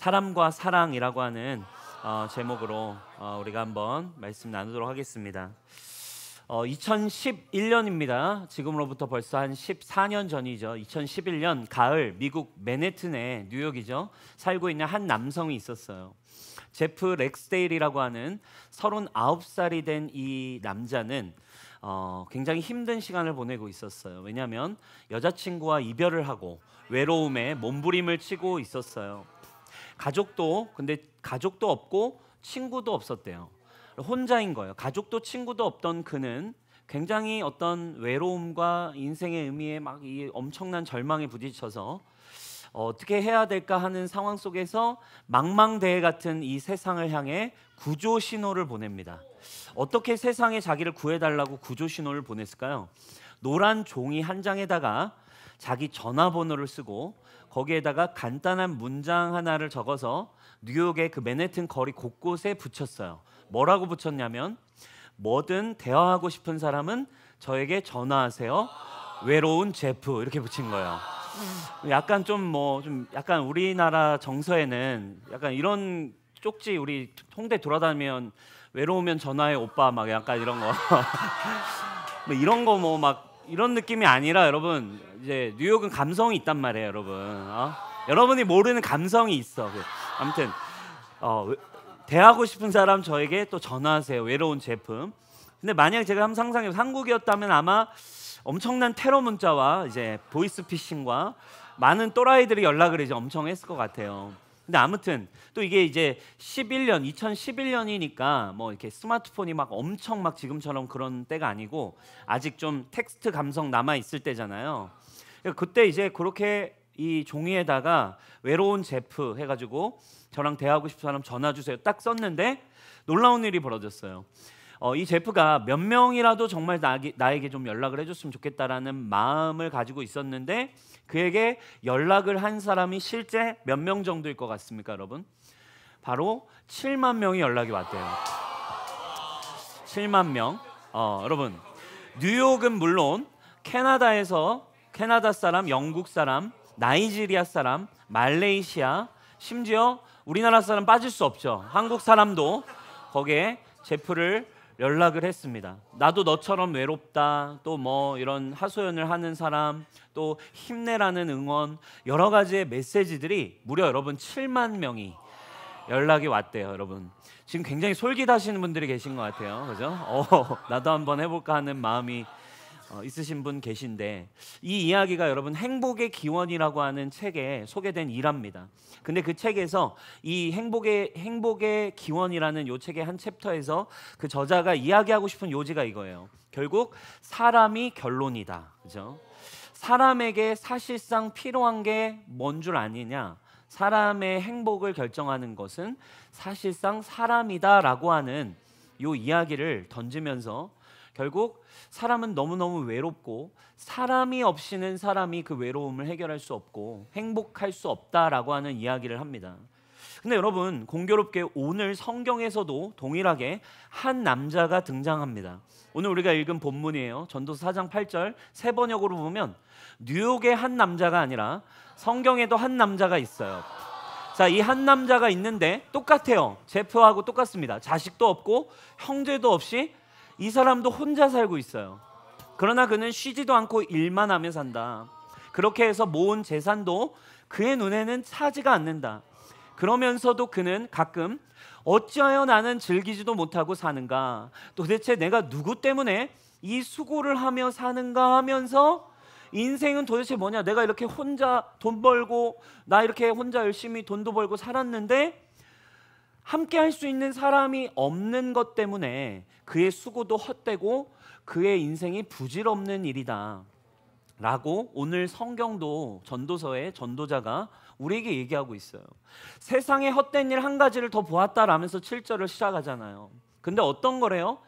사람과 사랑이라고 하는 제목으로 우리가 한번 말씀 나누도록 하겠습니다. 2011년입니다. 지금으로부터 벌써 한 14년 전이죠. 2011년 가을 미국 맨해튼의 뉴욕이죠. 살고 있는 한 남성이 있었어요. 제프 렉스데일이라고 하는 39살이 된 이 남자는 굉장히 힘든 시간을 보내고 있었어요. 왜냐하면 여자친구와 이별을 하고 외로움에 몸부림을 치고 있었어요. 가족도 없고 친구도 없었대요. 혼자인 거예요. 가족도 친구도 없던 그는 굉장히 어떤 외로움과 인생의 의미에 막 이 엄청난 절망에 부딪혀서 어떻게 해야 될까 하는 상황 속에서 망망대해 같은 이 세상을 향해 구조 신호를 보냅니다. 어떻게 세상에 자기를 구해달라고 구조 신호를 보냈을까요? 노란 종이 한 장에다가 자기 전화번호를 쓰고 거기에다가 간단한 문장 하나를 적어서 뉴욕의 그 맨해튼 거리 곳곳에 붙였어요. 뭐라고 붙였냐면, 뭐든 대화하고 싶은 사람은 저에게 전화하세요. 외로운 제프, 이렇게 붙인 거예요. 약간 좀 약간 우리나라 정서에는 약간 이런 쪽지, 우리 홍대 돌아다니면 외로우면 전화해 오빠, 막 약간 이런 거 뭐 이런 거 뭐 막 이런 느낌이 아니라, 여러분 이제 뉴욕은 감성이 있단 말이에요, 여러분. 여러분이 모르는 감성이 있어. 아무튼 대하고 싶은 사람 저에게 또 전화하세요. 외로운 제품. 근데 만약 제가 한번 상상해, 한국이었다면 아마 엄청난 테러 문자와 이제 보이스피싱과 많은 또라이들이 연락을 이제 엄청 했을 것 같아요. 근데 아무튼 또 이게 이제 2011년이니까 뭐 이렇게 스마트폰이 막 엄청 막 지금처럼 그런 때가 아니고 아직 좀 텍스트 감성 남아 있을 때잖아요. 그때 이제 그렇게 이 종이에다가 외로운 제프 해가지고 저랑 대화하고 싶은 사람 전화 주세요 딱 썼는데 놀라운 일이 벌어졌어요. 이 제프가 몇 명이라도 정말 나에게 좀 연락을 해줬으면 좋겠다라는 마음을 가지고 있었는데, 그에게 연락을 한 사람이 실제 몇 명 정도일 것 같습니까, 여러분? 바로 7만 명이 연락이 왔대요. 7만 명. 여러분, 뉴욕은 물론 캐나다 사람, 영국 사람, 나이지리아 사람, 말레이시아, 심지어 우리나라 사람 빠질 수 없죠. 한국 사람도 거기에 제프를 연락을 했습니다. 나도 너처럼 외롭다, 또 뭐 이런 하소연을 하는 사람, 또 힘내라는 응원, 여러 가지의 메시지들이 무려 여러분 7만 명이 연락이 왔대요. 여러분 지금 굉장히 솔깃하시는 분들이 계신 것 같아요, 그죠? 나도 한번 해볼까 하는 마음이 있으신 분 계신데, 이 이야기가 여러분 행복의 기원이라고 하는 책에 소개된 일화입니다. 근데 그 책에서 이 행복의 기원이라는 요 책의 한 챕터에서 그 저자가 이야기하고 싶은 요지가 이거예요. 결국 사람이 결론이다, 그죠? 사람에게 사실상 필요한 게 뭔 줄 아느냐? 사람의 행복을 결정하는 것은 사실상 사람이다라고 하는 요 이야기를 던지면서, 결국 사람은 너무너무 외롭고 사람이 없이는 사람이 그 외로움을 해결할 수 없고 행복할 수 없다라고 하는 이야기를 합니다. 근데 여러분, 공교롭게 오늘 성경에서도 동일하게 한 남자가 등장합니다. 오늘 우리가 읽은 본문이에요. 전도서 4장 8절 새 번역으로 보면 뉴욕의 한 남자가 아니라 성경에도 한 남자가 있어요. 자, 이 한 남자가 있는데 똑같아요. 제프하고 똑같습니다. 자식도 없고 형제도 없이 이 사람도 혼자 살고 있어요. 그러나 그는 쉬지도 않고 일만 하며 산다. 그렇게 해서 모은 재산도 그의 눈에는 차지가 않는다. 그러면서도 그는 가끔 어찌하여 나는 즐기지도 못하고 사는가, 도대체 내가 누구 때문에 이 수고를 하며 사는가 하면서 인생은 도대체 뭐냐, 내가 이렇게 혼자 돈 벌고 나 이렇게 혼자 열심히 돈도 벌고 살았는데 함께 할 수 있는 사람이 없는 것 때문에 그의 수고도 헛되고 그의 인생이 부질없는 일이다 라고 오늘 성경도 전도서의 전도자가 우리에게 얘기하고 있어요. 세상에 헛된 일 한 가지를 더 보았다라면서 7절을 시작하잖아요. 근데 어떤 거래요?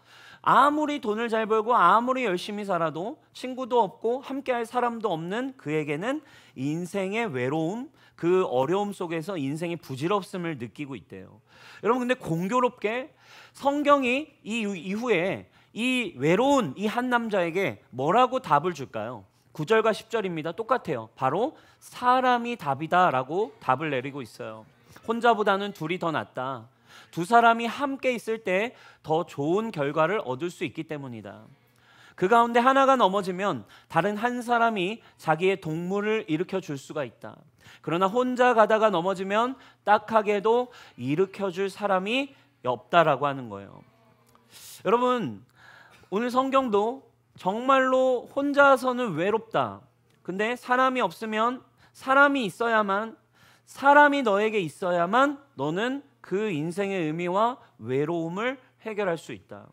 아무리 돈을 잘 벌고 아무리 열심히 살아도 친구도 없고 함께 할 사람도 없는 그에게는 인생의 외로움, 그 어려움 속에서 인생의 부질없음을 느끼고 있대요. 여러분, 근데 공교롭게 성경이 이 이후에 이 외로운 이 한 남자에게 뭐라고 답을 줄까요? 9절과 10절입니다. 똑같아요. 바로 사람이 답이다 라고 답을 내리고 있어요. 혼자보다는 둘이 더 낫다. 두 사람이 함께 있을 때 더 좋은 결과를 얻을 수 있기 때문이다. 그 가운데 하나가 넘어지면 다른 한 사람이 자기의 동물을 일으켜 줄 수가 있다. 그러나 혼자 가다가 넘어지면 딱하게도 일으켜 줄 사람이 없다라고 하는 거예요. 여러분, 오늘 성경도 정말로 혼자서는 외롭다. 근데 사람이 없으면 사람이 있어야만, 사람이 너에게 있어야만 너는 그 인생의 의미와 외로움을 해결할 수 있다.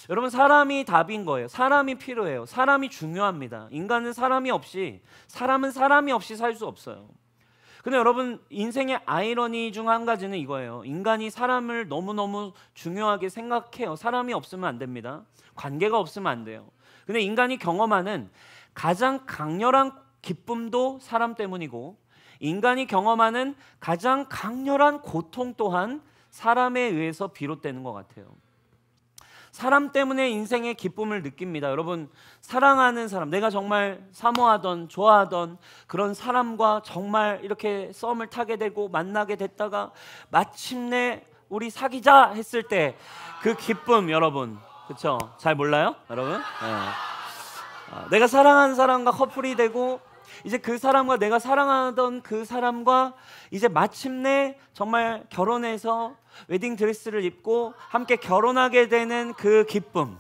여러분, 사람이 답인 거예요. 사람이 필요해요. 사람이 중요합니다. 인간은 사람이 없이, 사람은 사람이 없이 살 수 없어요. 근데 여러분, 인생의 아이러니 중 한 가지는 이거예요. 인간이 사람을 너무너무 중요하게 생각해요. 사람이 없으면 안 됩니다. 관계가 없으면 안 돼요. 근데 인간이 경험하는 가장 강렬한 기쁨도 사람 때문이고, 인간이 경험하는 가장 강렬한 고통 또한 사람에 의해서 비롯되는 것 같아요. 사람 때문에 인생의 기쁨을 느낍니다. 여러분, 사랑하는 사람, 내가 정말 사모하던, 좋아하던 그런 사람과 정말 이렇게 썸을 타게 되고 만나게 됐다가 마침내 우리 사귀자 했을 때 그 기쁨, 여러분, 그렇죠? 잘 몰라요, 여러분? 네. 내가 사랑하는 사람과 커플이 되고 이제 그 사람과 내가 사랑하던 그 사람과 이제 마침내 정말 결혼해서 웨딩 드레스를 입고 함께 결혼하게 되는 그 기쁨.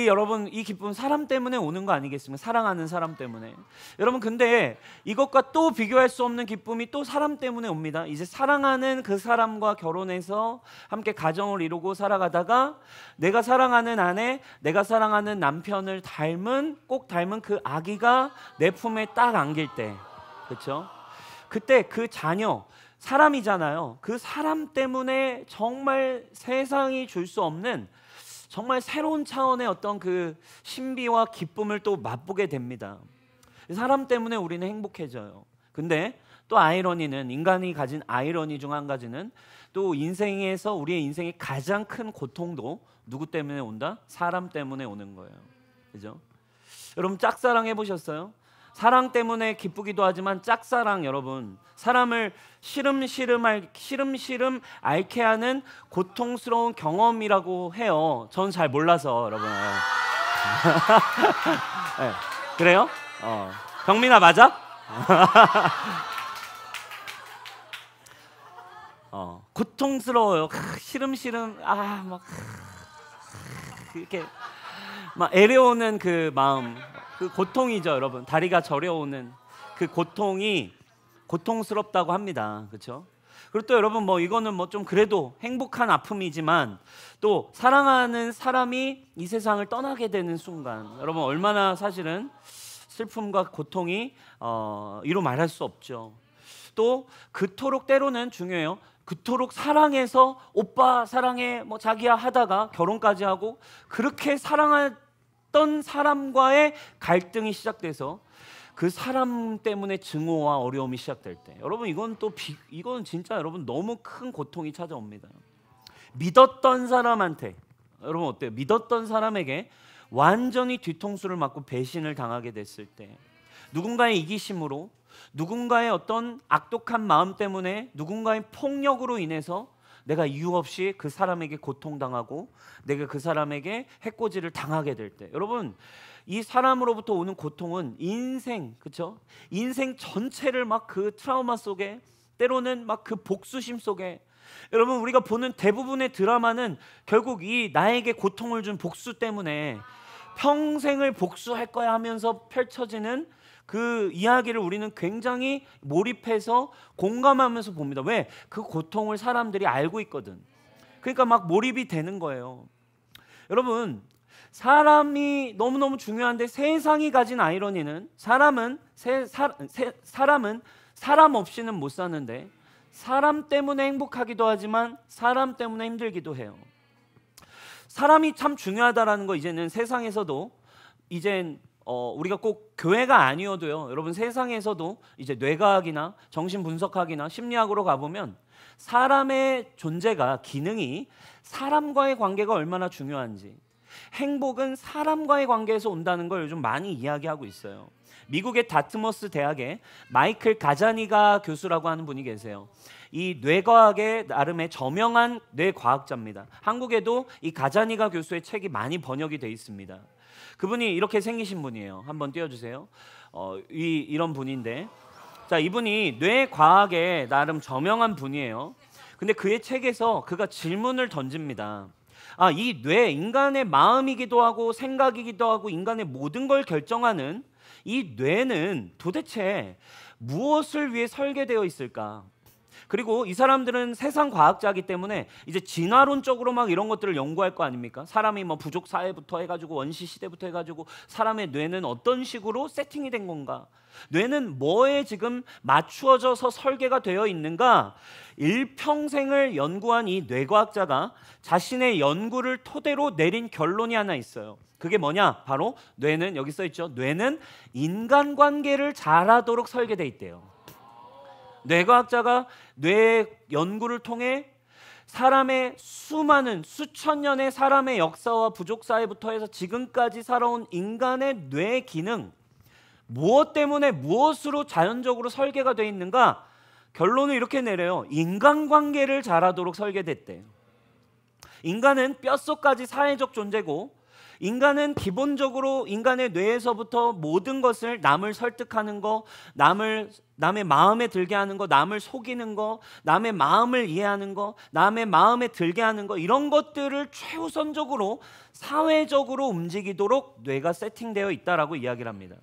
여러분, 이 기쁨 사람 때문에 오는 거 아니겠습니까? 사랑하는 사람 때문에. 여러분, 근데 이것과 또 비교할 수 없는 기쁨이 또 사람 때문에 옵니다. 이제 사랑하는 그 사람과 결혼해서 함께 가정을 이루고 살아가다가 내가 사랑하는 아내, 내가 사랑하는 남편을 꼭 닮은 그 아기가 내 품에 딱 안길 때, 그렇죠? 그때 그 자녀, 사람이잖아요. 그 사람 때문에 정말 세상이 줄 수 없는 정말 새로운 차원의 어떤 그 신비와 기쁨을 또 맛보게 됩니다. 사람 때문에 우리는 행복해져요. 근데 또 아이러니는, 인간이 가진 아이러니 중 한 가지는 또 인생에서 우리의 인생의 가장 큰 고통도 누구 때문에 온다? 사람 때문에 오는 거예요. 그죠? 여러분, 짝사랑 해보셨어요? 사랑 때문에 기쁘기도 하지만 짝사랑, 여러분, 사람을 시름시름 앓게 하는 고통스러운 경험이라고 해요. 저는 잘 몰라서, 여러분. 네. 그래요? 경민아 맞아? 고통스러워요. 시름시름 막 이렇게 막 애려오는 그 마음, 그 고통이죠, 여러분. 다리가 저려오는 그 고통이 고통스럽다고 합니다. 그렇죠? 그리고 또 여러분, 이거는 좀 그래도 행복한 아픔이지만 또 사랑하는 사람이 이 세상을 떠나게 되는 순간, 여러분, 얼마나 사실은 슬픔과 고통이 이루 말할 수 없죠. 또 그토록, 때로는 중요해요. 그토록 사랑해서 오빠 사랑해, 자기야 하다가 결혼까지 하고 그렇게 사랑했던 사람과의 갈등이 시작돼서 그 사람 때문에 증오와 어려움이 시작될 때, 여러분, 이건 진짜 여러분 너무 큰 고통이 찾아옵니다. 믿었던 사람한테, 여러분 어때요? 믿었던 사람에게 완전히 뒤통수를 맞고 배신을 당하게 됐을 때, 누군가의 이기심으로, 누군가의 어떤 악독한 마음 때문에, 누군가의 폭력으로 인해서 내가 이유 없이 그 사람에게 고통당하고 내가 그 사람에게 해코지를 당하게 될 때, 여러분, 이 사람으로부터 오는 고통은 인생, 그렇죠? 인생 전체를 막 그 트라우마 속에, 때로는 막 그 복수심 속에, 여러분, 우리가 보는 대부분의 드라마는 결국 이 나에게 고통을 준 복수 때문에 평생을 복수할 거야 하면서 펼쳐지는 그 이야기를 우리는 굉장히 몰입해서 공감하면서 봅니다. 왜? 그 고통을 사람들이 알고 있거든. 그러니까 막 몰입이 되는 거예요. 여러분, 사람이 너무너무 중요한데 세상이 가진 아이러니는, 사람은 사람 없이는 못 사는데 사람 때문에 행복하기도 하지만 사람 때문에 힘들기도 해요. 사람이 참 중요하다라는 거, 이제는 세상에서도, 이젠 우리가 꼭 교회가 아니어도요, 여러분, 세상에서도 이제 뇌과학이나 정신분석학이나 심리학으로 가보면 사람의 존재가, 기능이 사람과의 관계가 얼마나 중요한지, 행복은 사람과의 관계에서 온다는 걸 요즘 많이 이야기하고 있어요. 미국의 다트머스 대학에 마이클 가자니가 교수라고 하는 분이 계세요. 이 뇌과학의 나름의 저명한 뇌과학자입니다. 한국에도 이 가자니가 교수의 책이 많이 번역이 돼 있습니다. 그분이 이렇게 생기신 분이에요. 한번 띄워주세요. 이런 분인데, 자, 이분이 뇌과학의 나름 저명한 분이에요. 근데 그의 책에서 그가 질문을 던집니다. 이 뇌, 인간의 마음이기도 하고 생각이기도 하고 인간의 모든 걸 결정하는 이 뇌는 도대체 무엇을 위해 설계되어 있을까? 그리고 이 사람들은 세상 과학자이기 때문에 이제 진화론적으로 막 이런 것들을 연구할 거 아닙니까? 사람이 뭐 부족 사회부터 해가지고 원시 시대부터 해가지고 사람의 뇌는 어떤 식으로 세팅이 된 건가? 뇌는 뭐에 지금 맞추어져서 설계가 되어 있는가? 일평생을 연구한 이 뇌과학자가 자신의 연구를 토대로 내린 결론이 하나 있어요. 그게 뭐냐? 바로 뇌는, 여기 써 있죠. 뇌는 인간관계를 잘하도록 설계돼 있대요. 뇌과학자가 뇌 연구를 통해 사람의 수많은 수천 년의 사람의 역사와 부족 사회부터 해서 지금까지 살아온 인간의 뇌 기능, 무엇 때문에 무엇으로 자연적으로 설계가 되어 있는가? 결론을 이렇게 내려요. 인간관계를 잘하도록 설계됐대요. 인간은 뼛속까지 사회적 존재고, 인간은 기본적으로 인간의 뇌에서부터 모든 것을 남을 설득하는 거, 남의 마음에 들게 하는 거, 남을 속이는 거, 남의 마음을 이해하는 거, 남의 마음에 들게 하는 거, 이런 것들을 최우선적으로 사회적으로 움직이도록 뇌가 세팅되어 있다라고 이야기를 합니다.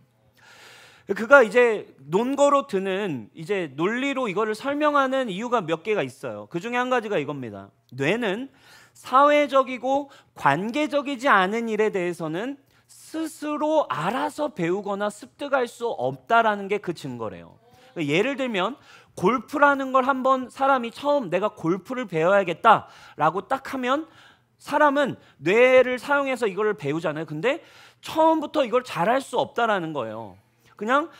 그가 이제 논거로 드는 이제 논리로 이거를 설명하는 이유가 몇 개가 있어요. 그 중에 한 가지가 이겁니다. 뇌는 사회적이고 관계적이지 않은 일에 대해서는 스스로 알아서 배우거나 습득할 수 없다라는 게 그 증거래요. 예를 들면 골프라는 걸 한번 사람이 처음 내가 골프를 배워야겠다라고 딱 하면 사람은 뇌를 사용해서 이걸 배우잖아요. 근데 처음부터 이걸 잘할 수 없다라는 거예요. 그냥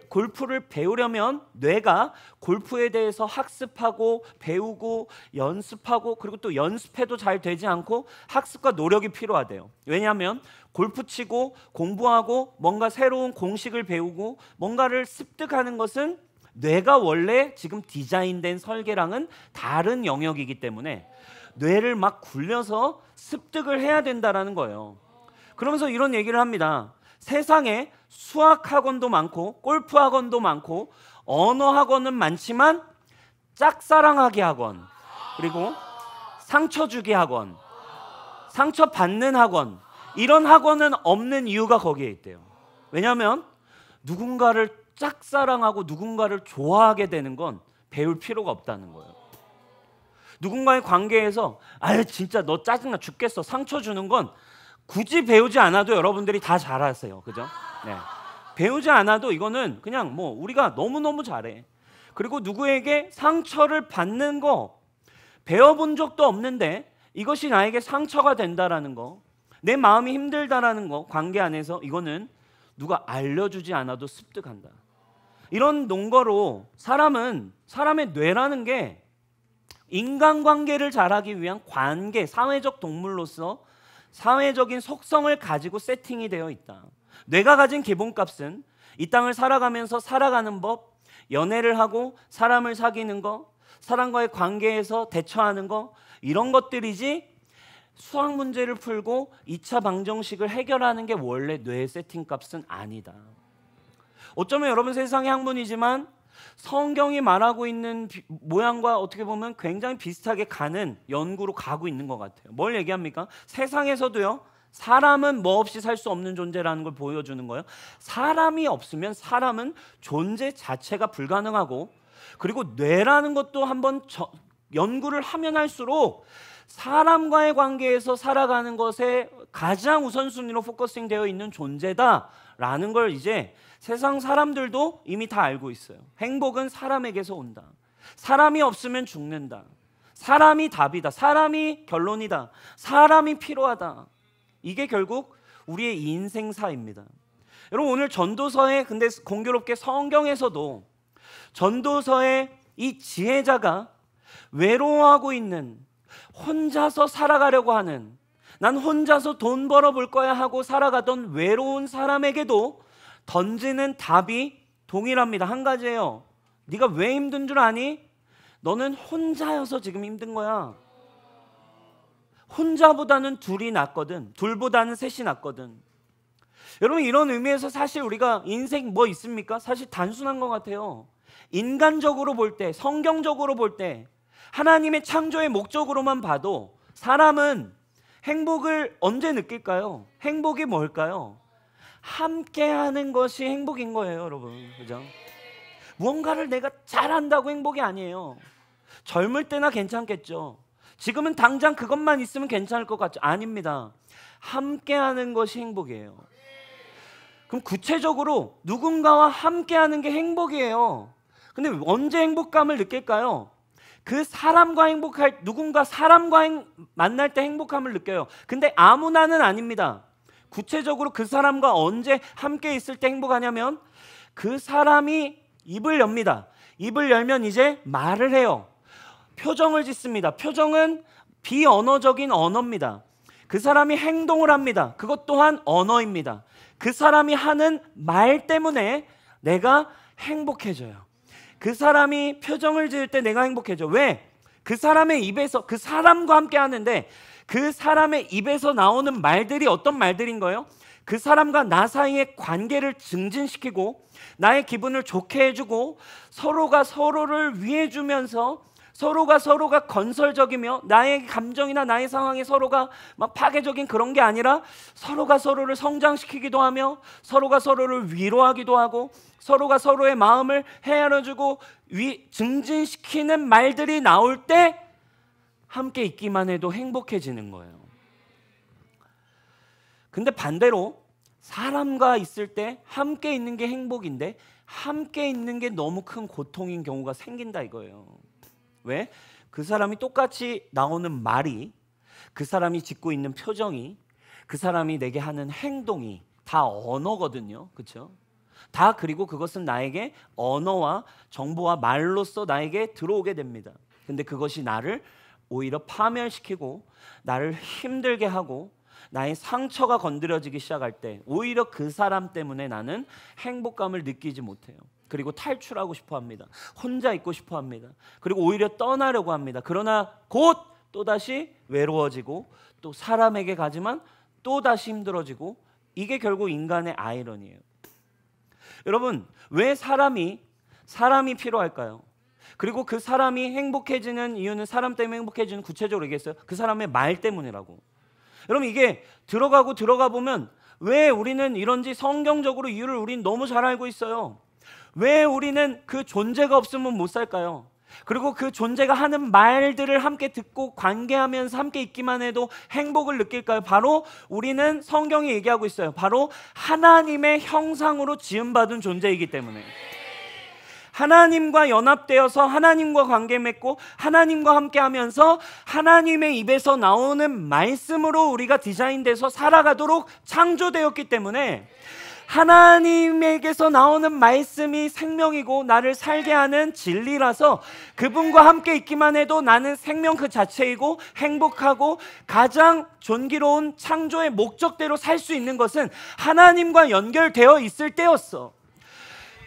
골프를 배우려면 뇌가 골프에 대해서 학습하고 배우고 연습하고, 그리고 또 연습해도 잘 되지 않고 학습과 노력이 필요하대요. 왜냐하면 골프 치고 공부하고 뭔가 새로운 공식을 배우고 뭔가를 습득하는 것은 뇌가 원래 지금 디자인된 설계랑은 다른 영역이기 때문에 뇌를 막 굴려서 습득을 해야 된다라는 거예요. 그러면서 이런 얘기를 합니다. 세상에 수학학원도 많고 골프학원도 많고 언어학원은 많지만 짝사랑하기 학원, 그리고 상처주기 학원, 상처받는 학원, 이런 학원은 없는 이유가 거기에 있대요. 왜냐하면 누군가를 짝사랑하고 누군가를 좋아하게 되는 건 배울 필요가 없다는 거예요. 누군가의 관계에서 진짜 너 짜증나 죽겠어 상처 주는 건 굳이 배우지 않아도 여러분들이 다 잘하세요. 그죠? 네. 배우지 않아도 이거는 그냥 뭐 우리가 너무너무 잘해. 그리고 누구에게 상처를 받는 거 배워본 적도 없는데 이것이 나에게 상처가 된다라는 거, 내 마음이 힘들다라는 거, 관계 안에서 이거는 누가 알려주지 않아도 습득한다. 이런 논거로 사람의 뇌라는 게 인간관계를 잘하기 위한 관계, 사회적 동물로서 사회적인 속성을 가지고 세팅이 되어 있다. 뇌가 가진 기본값은 이 땅을 살아가면서 살아가는 법, 연애를 하고 사람을 사귀는 거, 사람과의 관계에서 대처하는 거, 이런 것들이지 수학 문제를 풀고 2차 방정식을 해결하는 게 원래 뇌의 세팅값은 아니다. 어쩌면 여러분 세상의 학문이지만 성경이 말하고 있는 모양과 어떻게 보면 굉장히 비슷하게 가는 연구로 가고 있는 것 같아요. 뭘 얘기합니까? 세상에서도요, 사람은 뭐 없이 살 수 없는 존재라는 걸 보여주는 거예요. 사람이 없으면 사람은 존재 자체가 불가능하고, 그리고 뇌라는 것도 한번 연구를 하면 할수록 사람과의 관계에서 살아가는 것에 가장 우선순위로 포커싱 되어 있는 존재다라는 걸 이제 세상 사람들도 이미 다 알고 있어요. 행복은 사람에게서 온다. 사람이 없으면 죽는다. 사람이 답이다. 사람이 결론이다. 사람이 필요하다. 이게 결국 우리의 인생사입니다. 여러분, 오늘 전도서에 근데 공교롭게 성경에서도 전도서에 이 지혜자가 외로워하고 있는, 혼자서 살아가려고 하는, 난 혼자서 돈 벌어볼 거야 하고 살아가던 외로운 사람에게도 던지는 답이 동일합니다. 한 가지예요. 네가 왜 힘든 줄 아니? 너는 혼자여서 지금 힘든 거야. 혼자보다는 둘이 낫거든. 둘보다는 셋이 낫거든. 여러분, 이런 의미에서 사실 우리가 인생 뭐 있습니까? 사실 단순한 것 같아요. 인간적으로 볼 때, 성경적으로 볼 때, 하나님의 창조의 목적으로만 봐도 사람은 행복을 언제 느낄까요? 행복이 뭘까요? 함께하는 것이 행복인 거예요, 여러분. 그죠? 무언가를 내가 잘한다고 행복이 아니에요. 젊을 때나 괜찮겠죠. 지금은 당장 그것만 있으면 괜찮을 것 같죠? 아닙니다. 함께하는 것이 행복이에요. 그럼 구체적으로 누군가와 함께하는 게 행복이에요. 근데 언제 행복감을 느낄까요? 그 사람과 행복할, 누군가 사람과 만날 때 행복함을 느껴요. 근데 아무나는 아닙니다. 구체적으로 그 사람과 언제 함께 있을 때 행복하냐면 그 사람이 입을 엽니다. 입을 열면 이제 말을 해요. 표정을 짓습니다. 표정은 비언어적인 언어입니다. 그 사람이 행동을 합니다. 그것 또한 언어입니다. 그 사람이 하는 말 때문에 내가 행복해져요. 그 사람이 표정을 지을 때 내가 행복해져. 왜? 그 사람의 입에서, 그 사람과 함께 하는데 그 사람의 입에서 나오는 말들이 어떤 말들인 거예요? 그 사람과 나 사이의 관계를 증진시키고 나의 기분을 좋게 해주고 서로가 서로를 위해주면서 서로가 건설적이며 나의 감정이나 나의 상황에 서로가 막 파괴적인 그런 게 아니라 서로가 서로를 성장시키기도 하며 서로가 서로를 위로하기도 하고 서로가 서로의 마음을 헤아려주고 증진시키는 말들이 나올 때 함께 있기만 해도 행복해지는 거예요. 근데 반대로 사람과 있을 때 함께 있는 게 행복인데 함께 있는 게 너무 큰 고통인 경우가 생긴다 이거예요. 왜? 그 사람이 똑같이 나오는 말이, 그 사람이 짓고 있는 표정이, 그 사람이 내게 하는 행동이 다 언어거든요. 그렇죠? 다 그리고 그것은 나에게 언어와 정보와 말로써 나에게 들어오게 됩니다. 근데 그것이 나를 오히려 파멸시키고 나를 힘들게 하고 나의 상처가 건드려지기 시작할 때 오히려 그 사람 때문에 나는 행복감을 느끼지 못해요. 그리고 탈출하고 싶어 합니다. 혼자 있고 싶어 합니다. 그리고 오히려 떠나려고 합니다. 그러나 곧 또다시 외로워지고 또 사람에게 가지만 또다시 힘들어지고 이게 결국 인간의 아이러니예요. 여러분, 왜 사람이 필요할까요? 그리고 그 사람이 행복해지는 이유는 사람 때문에 행복해지는 구체적으로 얘기했어요. 그 사람의 말 때문이라고. 여러분, 이게 들어가 보면 왜 우리는 이런지 성경적으로 이유를 우린 너무 잘 알고 있어요. 왜 우리는 그 존재가 없으면 못 살까요? 그리고 그 존재가 하는 말들을 함께 듣고 관계하면서 함께 있기만 해도 행복을 느낄까요? 바로 우리는 성경이 얘기하고 있어요. 바로 하나님의 형상으로 지음받은 존재이기 때문에. 하나님과 연합되어서 하나님과 관계 맺고 하나님과 함께 하면서 하나님의 입에서 나오는 말씀으로 우리가 디자인돼서 살아가도록 창조되었기 때문에 하나님에게서 나오는 말씀이 생명이고 나를 살게 하는 진리라서 그분과 함께 있기만 해도 나는 생명 그 자체이고 행복하고 가장 존귀로운 창조의 목적대로 살 수 있는 것은 하나님과 연결되어 있을 때였어.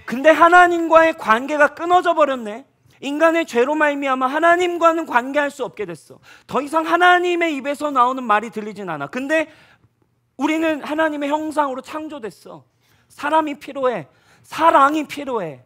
근데 하나님과의 관계가 끊어져 버렸네. 인간의 죄로 말미암아 하나님과는 관계할 수 없게 됐어. 더 이상 하나님의 입에서 나오는 말이 들리진 않아. 근데 우리는 하나님의 형상으로 창조됐어. 사람이 필요해. 사랑이 필요해.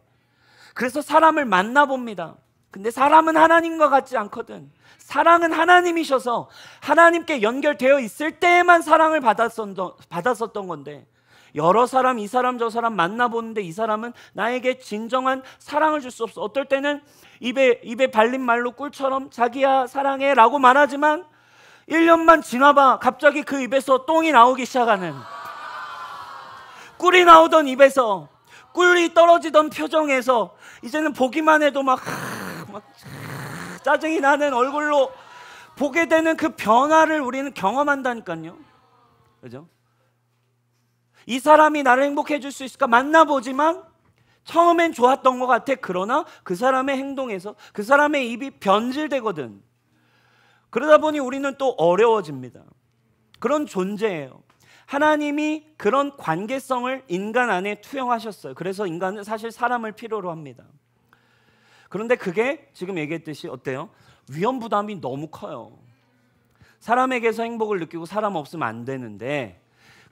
그래서 사람을 만나봅니다. 근데 사람은 하나님과 같지 않거든. 사랑은 하나님이셔서 하나님께 연결되어 있을 때에만 사랑을 받았었던 건데 여러 사람, 이 사람 저 사람 만나보는데 이 사람은 나에게 진정한 사랑을 줄 수 없어. 어떨 때는 입에 발린 말로 꿀처럼 자기야 사랑해 라고 말하지만 1년만 지나봐 갑자기 그 입에서 똥이 나오기 시작하는, 꿀이 나오던 입에서, 꿀이 떨어지던 표정에서 이제는 보기만 해도 막 짜증이 나는 얼굴로 보게 되는 그 변화를 우리는 경험한다니까요. 그죠? 이 사람이 나를 행복해 줄 수 있을까? 만나보지만 처음엔 좋았던 것 같아. 그러나 그 사람의 행동에서 그 사람의 입이 변질되거든. 그러다 보니 우리는 또 어려워집니다. 그런 존재예요. 하나님이 그런 관계성을 인간 안에 투영하셨어요. 그래서 인간은 사실 사람을 필요로 합니다. 그런데 그게 지금 얘기했듯이 어때요? 위험 부담이 너무 커요. 사람에게서 행복을 느끼고 사람 없으면 안 되는데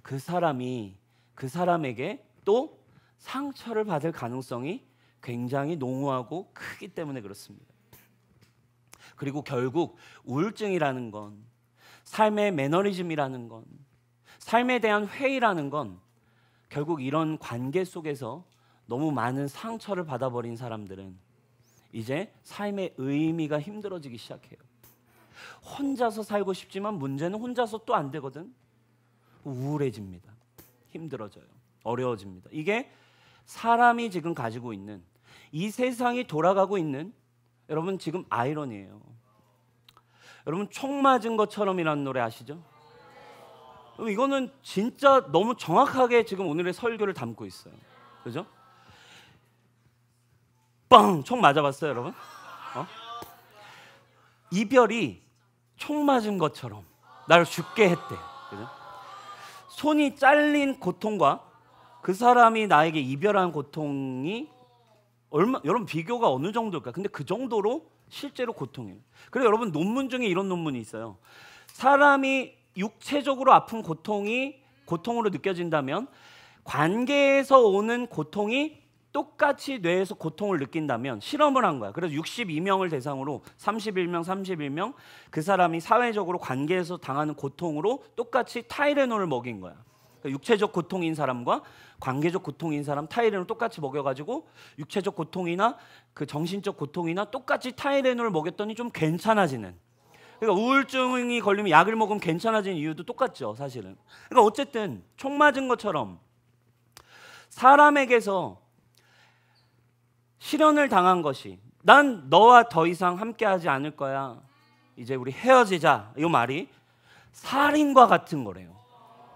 그 사람에게 또 상처를 받을 가능성이 굉장히 농후하고 크기 때문에 그렇습니다. 그리고 결국 우울증이라는 건, 삶의 매너리즘이라는 건, 삶에 대한 회의라는 건 결국 이런 관계 속에서 너무 많은 상처를 받아버린 사람들은 이제 삶의 의미가 힘들어지기 시작해요. 혼자서 살고 싶지만 문제는 혼자서 또 안 되거든. 우울해집니다. 힘들어져요. 어려워집니다. 이게 사람이 지금 가지고 있는, 이 세상이 돌아가고 있는, 여러분 지금 아이러니예요. 여러분 총 맞은 것처럼이라는 노래 아시죠? 이거는 진짜 너무 정확하게 지금 오늘의 설교를 담고 있어요. 그죠? 빵! 총 맞아봤어요, 여러분? 이별이 총 맞은 것처럼 나를 죽게 했대. 그죠? 손이 잘린 고통과 그 사람이 나에게 이별한 고통이 여러분 비교가 어느 정도일까? 근데 그 정도로 실제로 고통이에요. 그래서 여러분 논문 중에 이런 논문이 있어요. 사람이 육체적으로 아픈 고통이 고통으로 느껴진다면 관계에서 오는 고통이 똑같이 뇌에서 고통을 느낀다면, 실험을 한 거야. 그래서 62명을 대상으로 31명 그 사람이 사회적으로 관계에서 당하는 고통으로 똑같이 타이레놀을 먹인 거야. 그러니까 육체적 고통인 사람과 관계적 고통인 사람 타이레놀 똑같이 먹여가지고 육체적 고통이나 그 정신적 고통이나 똑같이 타이레놀을 먹였더니 좀 괜찮아지는. 그러니까 우울증이 걸리면 약을 먹으면 괜찮아지는 이유도 똑같죠, 사실은. 그러니까 어쨌든 총 맞은 것처럼 사람에게서 실현을 당한 것이, 난 너와 더 이상 함께하지 않을 거야, 이제 우리 헤어지자, 이 말이 살인과 같은 거래요.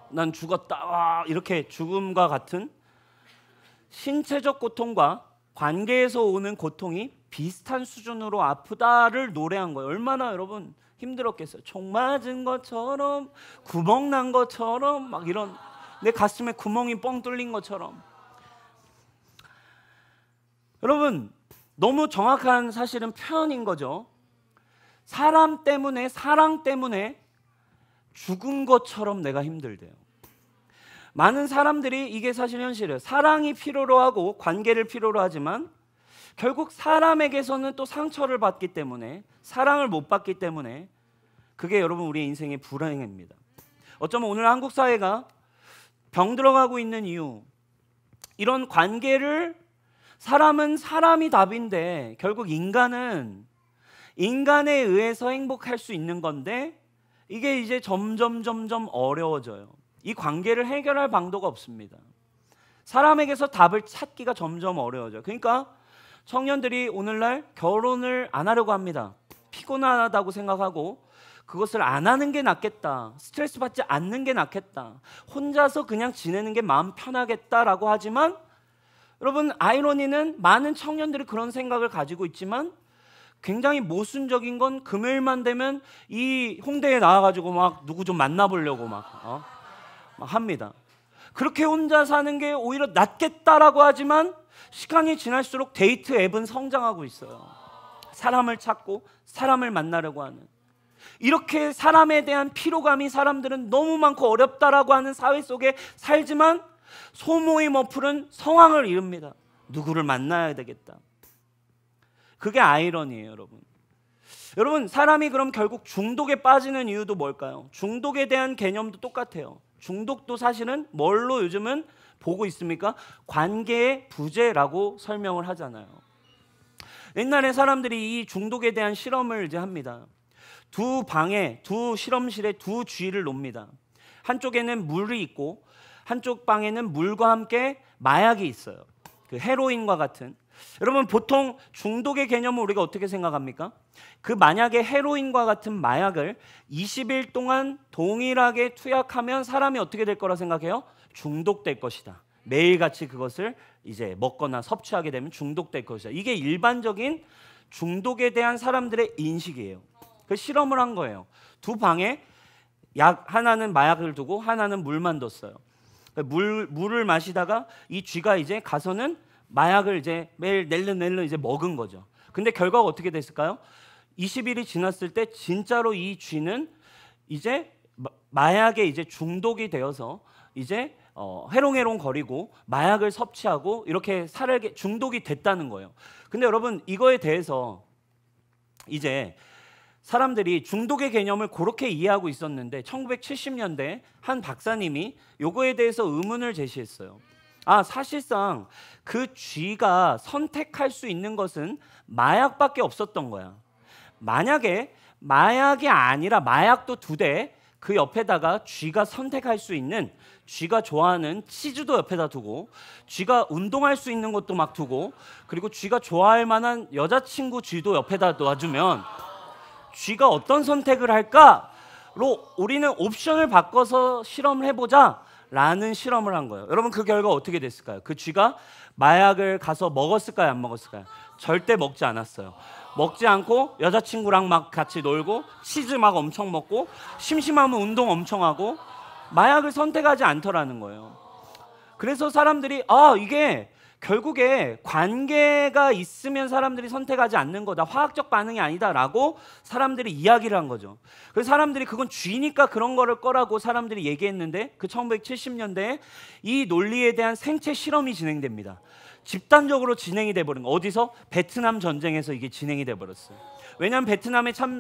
난 죽었다, 와, 이렇게 죽음과 같은 신체적 고통과 관계에서 오는 고통이 비슷한 수준으로 아프다를 노래한 거예요. 얼마나 여러분 힘들었겠어요. 총 맞은 것처럼, 구멍 난 것처럼, 막 이런, 내 가슴에 구멍이 뻥 뚫린 것처럼. 여러분 너무 정확한 사실은 표현인 거죠. 사람 때문에, 사랑 때문에 죽은 것처럼 내가 힘들대요. 많은 사람들이 이게 사실 현실이에요. 사랑이 필요로 하고 관계를 필요로 하지만 결국 사람에게서는 또 상처를 받기 때문에, 사랑을 못 받기 때문에 그게 여러분 우리의 인생의 불행입니다. 어쩌면 오늘 한국 사회가 병들어가고 있는 이유, 이런 관계를, 사람은 사람이 답인데 결국 인간은 인간에 의해서 행복할 수 있는 건데 이게 이제 점점 어려워져요. 이 관계를 해결할 방도가 없습니다. 사람에게서 답을 찾기가 점점 어려워져요. 그러니까 청년들이 오늘날 결혼을 안 하려고 합니다. 피곤하다고 생각하고 그것을 안 하는 게 낫겠다, 스트레스 받지 않는 게 낫겠다, 혼자서 그냥 지내는 게 마음 편하겠다라고 하지만, 여러분 아이러니는 많은 청년들이 그런 생각을 가지고 있지만 굉장히 모순적인 건 금요일만 되면 이 홍대에 나와가지고 막 누구 좀 만나보려고 막 합니다. 그렇게 혼자 사는 게 오히려 낫겠다라고 하지만 시간이 지날수록 데이트 앱은 성장하고 있어요. 사람을 찾고 사람을 만나려고 하는, 이렇게 사람에 대한 피로감이 사람들은 너무 많고 어렵다라고 하는 사회 속에 살지만 소모의 어플은 성황을 이룹니다. 누구를 만나야 되겠다. 그게 아이러니예요, 여러분. 여러분 사람이 그럼 결국 중독에 빠지는 이유도 뭘까요? 중독에 대한 개념도 똑같아요. 중독도 사실은 뭘로 요즘은 보고 있습니까? 관계의 부재라고 설명을 하잖아요. 옛날에 사람들이 이 중독에 대한 실험을 이제 합니다. 두 방에, 두 실험실에 두 쥐를 놉니다. 한쪽에는 물이 있고 한쪽 방에는 물과 함께 마약이 있어요. 그 헤로인과 같은. 여러분 보통 중독의 개념을 우리가 어떻게 생각합니까? 그 만약에 헤로인과 같은 마약을 20일 동안 동일하게 투약하면 사람이 어떻게 될 거라 생각해요? 중독될 것이다. 매일같이 그것을 이제 먹거나 섭취하게 되면 중독될 것이다. 이게 일반적인 중독에 대한 사람들의 인식이에요. 그 실험을 한 거예요. 두 방에 하나는 마약을 두고 하나는 물만 뒀어요. 물을 마시다가 이 쥐가 이제 가서는 마약을 이제 매일 낼름 이제 먹은 거죠. 근데 결과가 어떻게 됐을까요? 20일이 지났을 때 진짜로 이 쥐는 이제 마약에 이제 중독이 되어서 이제 해롱해롱 거리고 마약을 섭취하고 이렇게 중독이 됐다는 거예요. 근데 여러분, 이거에 대해서 이제 사람들이 중독의 개념을 그렇게 이해하고 있었는데 1970년대 한 박사님이 요거에 대해서 의문을 제시했어요. 사실상 그 쥐가 선택할 수 있는 것은 마약밖에 없었던 거야. 만약에 마약이 아니라 마약도 2대, 그 옆에다가 쥐가 선택할 수 있는, 쥐가 좋아하는 치즈도 옆에다 두고, 쥐가 운동할 수 있는 것도 막 두고, 그리고 쥐가 좋아할 만한 여자친구 쥐도 옆에다 놔주면 쥐가 어떤 선택을 할까로 우리는 옵션을 바꿔서 실험을 해보자 라는 실험을 한 거예요. 여러분, 그 결과 어떻게 됐을까요? 그 쥐가 마약을 가서 먹었을까요? 안 먹었을까요? 절대 먹지 않았어요. 먹지 않고 여자친구랑 막 같이 놀고 치즈 막 엄청 먹고 심심하면 운동 엄청 하고 마약을 선택하지 않더라는 거예요. 그래서 사람들이 이게 결국에 관계가 있으면 사람들이 선택하지 않는 거다, 화학적 반응이 아니다라고 사람들이 이야기를 한 거죠. 그래서 사람들이 그건 쥐니까 그런 거라고 사람들이 얘기했는데, 그 1970년대에 이 논리에 대한 생체 실험이 진행됩니다. 집단적으로 진행이 돼버린 거. 어디서? 베트남 전쟁에서 이게 진행이 돼버렸어요. 왜냐하면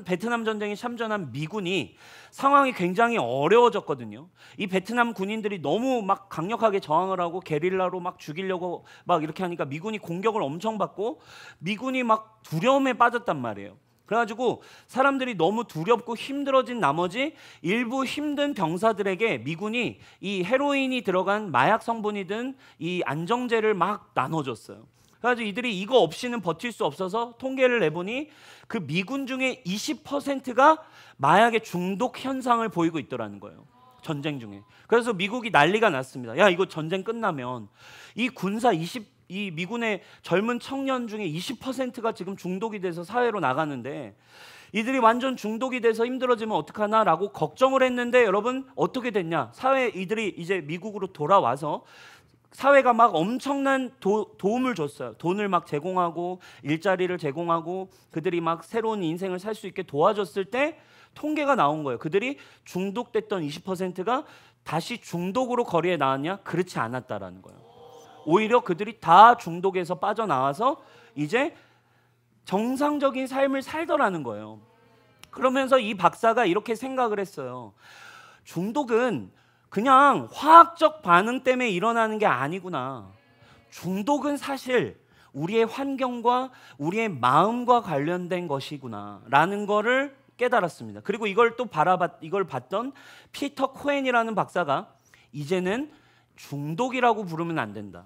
베트남 전쟁에 참전한 미군이 상황이 굉장히 어려워졌거든요. 이 베트남 군인들이 너무 막 강력하게 저항을 하고 게릴라로 막 죽이려고 막 이렇게 하니까 미군이 공격을 엄청 받고 미군이 막 두려움에 빠졌단 말이에요. 그래가지고 사람들이 너무 두렵고 힘들어진 나머지 일부 힘든 병사들에게 미군이 이 헤로인이 들어간 마약 성분이든 이 안정제를 막 나눠줬어요. 그래가지고 이들이 이거 없이는 버틸 수 없어서 통계를 내보니 그 미군 중에 20%가 마약의 중독 현상을 보이고 있더라는 거예요. 전쟁 중에. 그래서 미국이 난리가 났습니다. 야, 이거 전쟁 끝나면 이 이 미군의 젊은 청년 중에 20%가 지금 중독이 돼서 사회로 나가는데 이들이 완전 중독이 돼서 힘들어지면 어떡하나라고 걱정을 했는데, 여러분 어떻게 됐냐? 이들이 이제 미국으로 돌아와서 사회가 막 엄청난 도움을 줬어요. 돈을 막 제공하고 일자리를 제공하고 그들이 막 새로운 인생을 살 수 있게 도와줬을 때 통계가 나온 거예요. 그들이 중독됐던 20%가 다시 중독으로 거리에 나왔냐? 그렇지 않았다라는 거예요. 오히려 그들이 다 중독에서 빠져나와서 이제 정상적인 삶을 살더라는 거예요. 그러면서 이 박사가 이렇게 생각을 했어요. 중독은 그냥 화학적 반응 때문에 일어나는 게 아니구나. 중독은 사실 우리의 환경과 우리의 마음과 관련된 것이구나 라는 거를 깨달았습니다. 그리고 이걸 봤던 피터 코엔이라는 박사가 이제는 중독이라고 부르면 안 된다.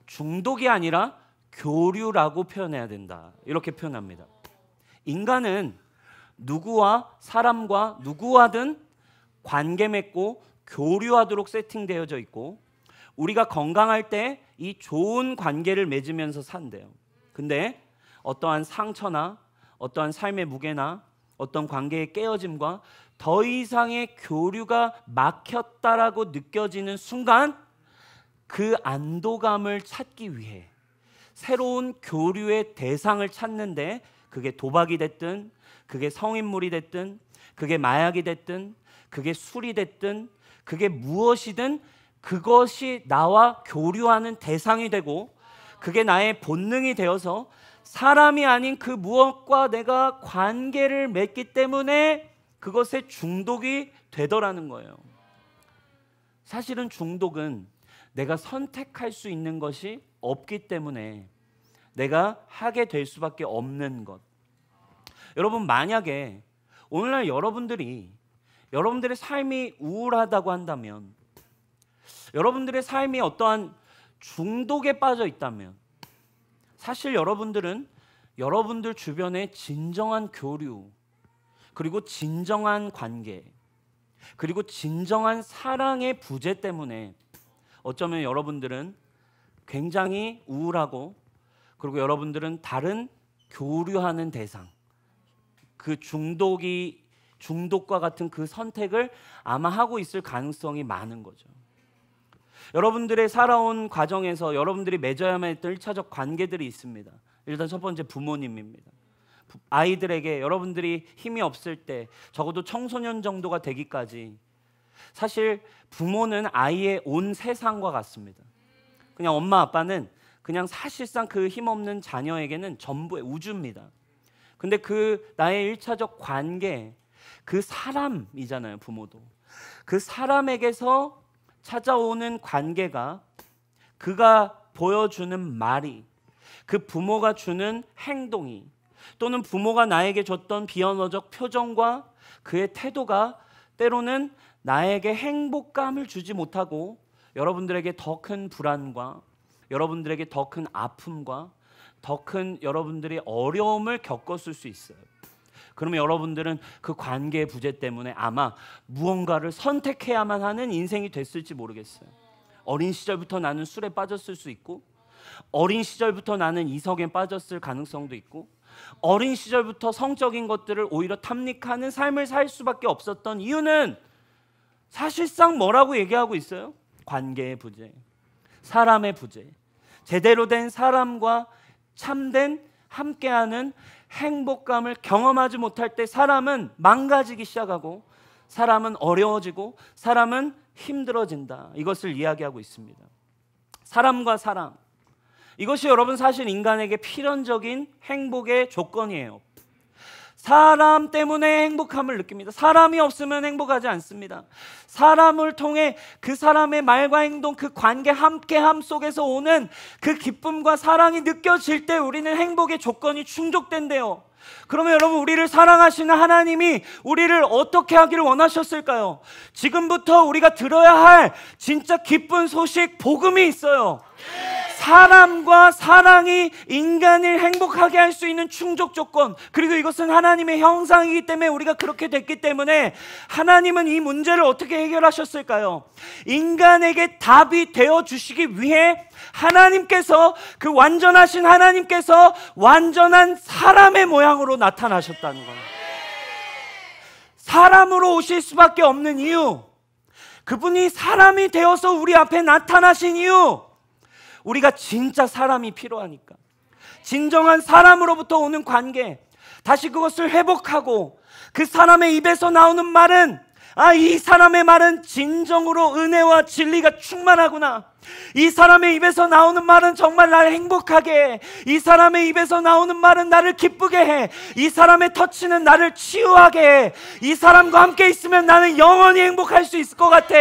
중독이 아니라 교류라고 표현해야 된다. 이렇게 표현합니다. 인간은 사람과 누구와든 관계 맺고 교류하도록 세팅되어져 있고, 우리가 건강할 때 이 좋은 관계를 맺으면서 산대요. 근데 어떠한 상처나 어떠한 삶의 무게나 어떤 관계의 깨어짐과 더 이상의 교류가 막혔다라고 느껴지는 순간 그 안도감을 찾기 위해 새로운 교류의 대상을 찾는데, 그게 도박이 됐든 그게 성인물이 됐든 그게 마약이 됐든 그게 술이 됐든 그게 무엇이든 그것이 나와 교류하는 대상이 되고 그게 나의 본능이 되어서 사람이 아닌 그 무엇과 내가 관계를 맺기 때문에 그것에 중독이 되더라는 거예요. 사실은 중독은 내가 선택할 수 있는 것이 없기 때문에 내가 하게 될 수밖에 없는 것. 여러분, 만약에 오늘날 여러분들의 삶이 우울하다고 한다면, 여러분들의 삶이 어떠한 중독에 빠져 있다면, 사실 여러분들은 여러분들 주변의 진정한 교류, 그리고 진정한 관계, 그리고 진정한 사랑의 부재 때문에 어쩌면 여러분들은 굉장히 우울하고, 그리고 여러분들은 다른 교류하는 대상, 그 중독과 같은 그 선택을 아마 하고 있을 가능성이 많은 거죠. 여러분들의 살아온 과정에서 여러분들이 맺어야만 했던 1차적 관계들이 있습니다. 일단 첫 번째 부모님입니다. 아이들에게 여러분들이 힘이 없을 때 적어도 청소년 정도가 되기까지 사실 부모는 아이의 온 세상과 같습니다. 그냥 엄마 아빠는 그냥 사실상 그 힘없는 자녀에게는 전부의 우주입니다. 근데 그 나의 1차적 관계, 그 사람이잖아요. 부모도 그 사람에게서 찾아오는 관계가, 그가 보여주는 말이, 그 부모가 주는 행동이, 또는 부모가 나에게 줬던 비언어적 표정과 그의 태도가 때로는 나에게 행복감을 주지 못하고 여러분들에게 더 큰 불안과 여러분들에게 더 큰 아픔과 더 큰 여러분들이 어려움을 겪었을 수 있어요. 그러면 여러분들은 그 관계의 부재 때문에 아마 무언가를 선택해야만 하는 인생이 됐을지 모르겠어요. 어린 시절부터 나는 술에 빠졌을 수 있고, 어린 시절부터 나는 이성에 빠졌을 가능성도 있고, 어린 시절부터 성적인 것들을 오히려 탐닉하는 삶을 살 수밖에 없었던 이유는 사실상 뭐라고 얘기하고 있어요? 관계의 부재, 사람의 부재. 제대로 된 사람과 참된 함께하는 행복감을 경험하지 못할 때 사람은 망가지기 시작하고, 사람은 어려워지고, 사람은 힘들어진다. 이것을 이야기하고 있습니다. 사람과 사랑, 이것이 여러분 사실 인간에게 필연적인 행복의 조건이에요. 사람 때문에 행복함을 느낍니다. 사람이 없으면 행복하지 않습니다. 사람을 통해 그 사람의 말과 행동, 그 관계, 함께함 속에서 오는 그 기쁨과 사랑이 느껴질 때 우리는 행복의 조건이 충족된대요. 그러면 여러분, 우리를 사랑하시는 하나님이 우리를 어떻게 하기를 원하셨을까요? 지금부터 우리가 들어야 할 진짜 기쁜 소식, 복음이 있어요. 사람과 사랑이 인간을 행복하게 할 수 있는 충족 조건, 그리고 이것은 하나님의 형상이기 때문에 우리가 그렇게 됐기 때문에 하나님은 이 문제를 어떻게 해결하셨을까요? 인간에게 답이 되어 주시기 위해 하나님께서, 그 완전하신 하나님께서 완전한 사람의 모양으로 나타나셨다는 거예요. 사람으로 오실 수밖에 없는 이유, 그분이 사람이 되어서 우리 앞에 나타나신 이유, 우리가 진짜 사람이 필요하니까, 진정한 사람으로부터 오는 관계, 다시 그것을 회복하고 그 사람의 입에서 나오는 말은, 이 사람의 말은 진정으로 은혜와 진리가 충만하구나, 이 사람의 입에서 나오는 말은 정말 나를 행복하게 해, 이 사람의 입에서 나오는 말은 나를 기쁘게 해, 이 사람의 터치는 나를 치유하게 해, 이 사람과 함께 있으면 나는 영원히 행복할 수 있을 것 같아.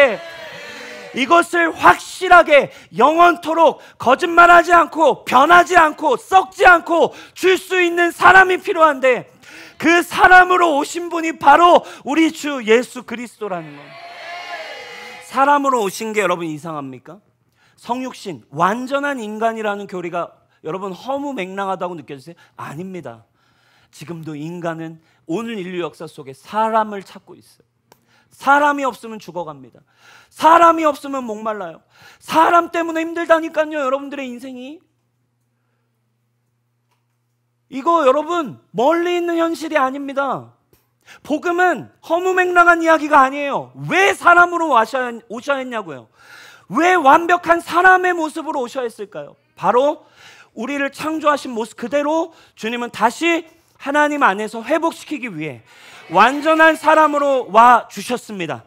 이것을 확실하게 영원토록 거짓말하지 않고 변하지 않고 썩지 않고 줄 수 있는 사람이 필요한데, 그 사람으로 오신 분이 바로 우리 주 예수 그리스도라는 거예요. 사람으로 오신 게 여러분 이상합니까? 성육신, 완전한 인간이라는 교리가 여러분 허무맹랑하다고 느껴지세요? 아닙니다. 지금도 인간은 오늘 인류 역사 속에 사람을 찾고 있어요. 사람이 없으면 죽어갑니다. 사람이 없으면 목말라요. 사람 때문에 힘들다니까요, 여러분들의 인생이. 이거 여러분 멀리 있는 현실이 아닙니다. 복음은 허무맹랑한 이야기가 아니에요. 왜 사람으로 오셔야 했냐고요? 왜 완벽한 사람의 모습으로 오셔야 했을까요? 바로 우리를 창조하신 모습 그대로 주님은 다시 하나님 안에서 회복시키기 위해 완전한 사람으로 와 주셨습니다.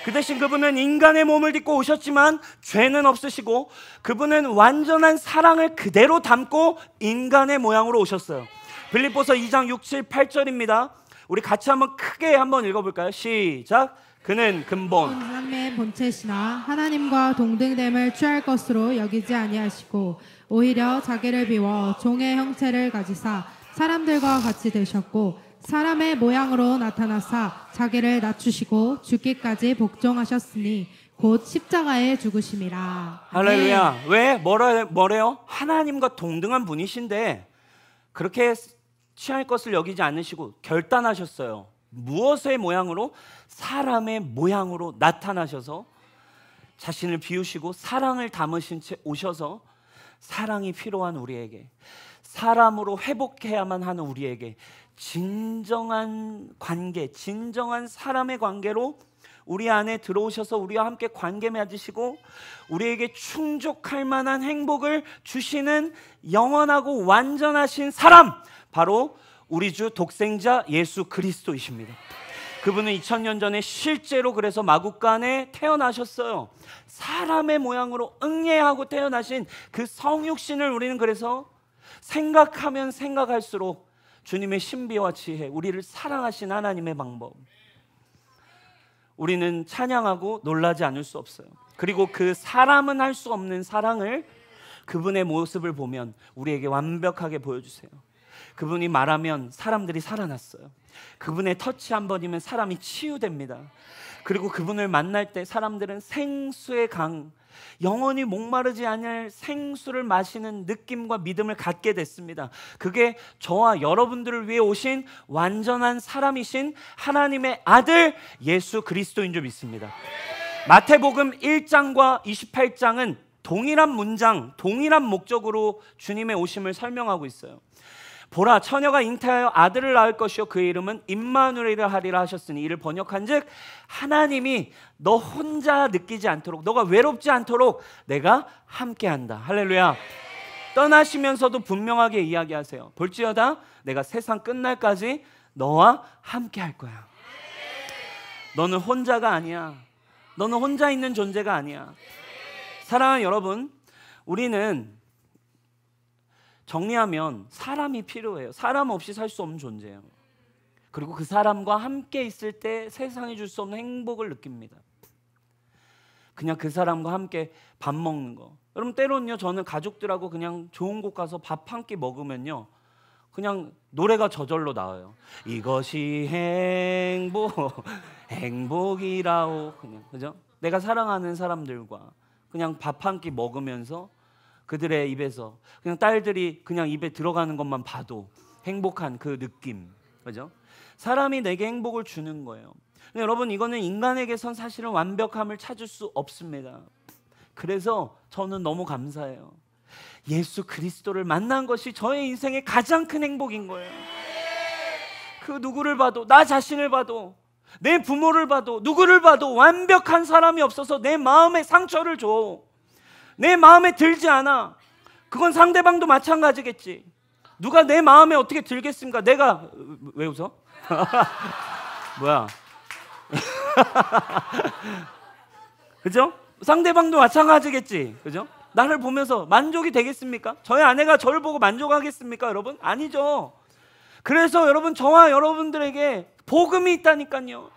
그 대신 그분은 인간의 몸을 딛고 오셨지만 죄는 없으시고, 그분은 완전한 사랑을 그대로 담고 인간의 모양으로 오셨어요. 빌립보서 2장 6, 7, 8절입니다. 우리 같이 한번 크게 한번 읽어볼까요? 시작. 그는 근본 하나님의 본체시나 하나님과 동등됨을 취할 것으로 여기지 아니하시고 오히려 자기를 비워 종의 형체를 가지사 사람들과 같이 되셨고 사람의 모양으로 나타나사 자기를 낮추시고 죽기까지 복종하셨으니 곧 십자가에 죽으심이라. 할렐루야. 왜? 뭐래요? 하나님과 동등한 분이신데 그렇게 취할 것을 여기지 않으시고 결단하셨어요. 무엇의 모양으로? 사람의 모양으로 나타나셔서 자신을 비우시고 사랑을 담으신 채 오셔서 사랑이 필요한 우리에게, 사람으로 회복해야만 하는 우리에게 진정한 관계, 진정한 사람의 관계로 우리 안에 들어오셔서 우리와 함께 관계 맺으시고 우리에게 충족할 만한 행복을 주시는 영원하고 완전하신 사람, 바로 우리 주 독생자 예수 그리스도이십니다. 그분은 2000년 전에 실제로 그래서 마구간에 태어나셨어요. 사람의 모양으로 응예하고 태어나신 그 성육신을 우리는 그래서 생각하면 생각할수록 주님의 신비와 지혜, 우리를 사랑하신 하나님의 방법, 우리는 찬양하고 놀라지 않을 수 없어요. 그리고 그 사람은 할 수 없는 사랑을, 그분의 모습을 보면 우리에게 완벽하게 보여주세요. 그분이 말하면 사람들이 살아났어요. 그분의 터치 한 번이면 사람이 치유됩니다. 그리고 그분을 만날 때 사람들은 생수의 강, 영원히 목마르지 않을 생수를 마시는 느낌과 믿음을 갖게 됐습니다. 그게 저와 여러분들을 위해 오신 완전한 사람이신 하나님의 아들 예수 그리스도인 줄 믿습니다. 마태복음 1장과 28장은 동일한 문장, 동일한 목적으로 주님의 오심을 설명하고 있어요. 보라, 처녀가 잉태하여 아들을 낳을 것이요 그의 이름은 임마누엘이라 하리라 하셨으니, 이를 번역한즉 하나님이 너 혼자 느끼지 않도록, 너가 외롭지 않도록 내가 함께한다. 할렐루야. 떠나시면서도 분명하게 이야기하세요. 볼지어다 내가 세상 끝날까지 너와 함께할 거야. 너는 혼자가 아니야. 너는 혼자 있는 존재가 아니야. 사랑하는 여러분, 우리는 정리하면 사람이 필요해요. 사람 없이 살 수 없는 존재예요. 그리고 그 사람과 함께 있을 때 세상이 줄 수 없는 행복을 느낍니다. 그냥 그 사람과 함께 밥 먹는 거. 여러분, 때로는요, 저는 가족들하고 그냥 좋은 곳 가서 밥 한 끼 먹으면요, 그냥 노래가 저절로 나와요. 이것이 행복이라오. 그냥, 그죠? 내가 사랑하는 사람들과 그냥 밥 한 끼 먹으면서 그들의 입에서 그냥 딸들이 그냥 입에 들어가는 것만 봐도 행복한 그 느낌, 그죠? 사람이 내게 행복을 주는 거예요. 근데 여러분, 이거는 인간에게선 사실은 완벽함을 찾을 수 없습니다. 그래서 저는 너무 감사해요. 예수 그리스도를 만난 것이 저의 인생의 가장 큰 행복인 거예요. 그 누구를 봐도, 나 자신을 봐도, 내 부모를 봐도, 누구를 봐도 완벽한 사람이 없어서 내 마음에 상처를 줘. 내 마음에 들지 않아. 그건 상대방도 마찬가지겠지. 누가 내 마음에 어떻게 들겠습니까? 내가, 왜 웃어? 뭐야? 그죠? 상대방도 마찬가지겠지. 그죠? 나를 보면서 만족이 되겠습니까? 저희 아내가 저를 보고 만족하겠습니까, 여러분? 아니죠. 그래서 여러분, 저와 여러분들에게 복음이 있다니까요.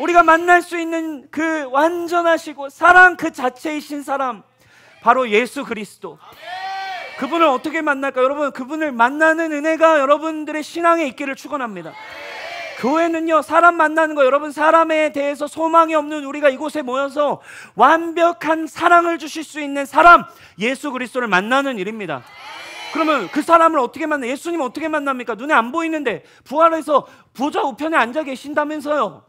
우리가 만날 수 있는 그 완전하시고 사랑 그 자체이신 사람, 바로 예수 그리스도. 그분을 어떻게 만날까? 여러분, 그분을 만나는 은혜가 여러분들의 신앙에 있기를 축원합니다. 교회는요, 사람 만나는 거, 여러분, 사람에 대해서 소망이 없는 우리가 이곳에 모여서 완벽한 사랑을 주실 수 있는 사람, 예수 그리스도를 만나는 일입니다. 그러면 그 사람을 어떻게 만나? 예수님 어떻게 만납니까? 눈에 안 보이는데 부활해서 보좌 우편에 앉아 계신다면서요.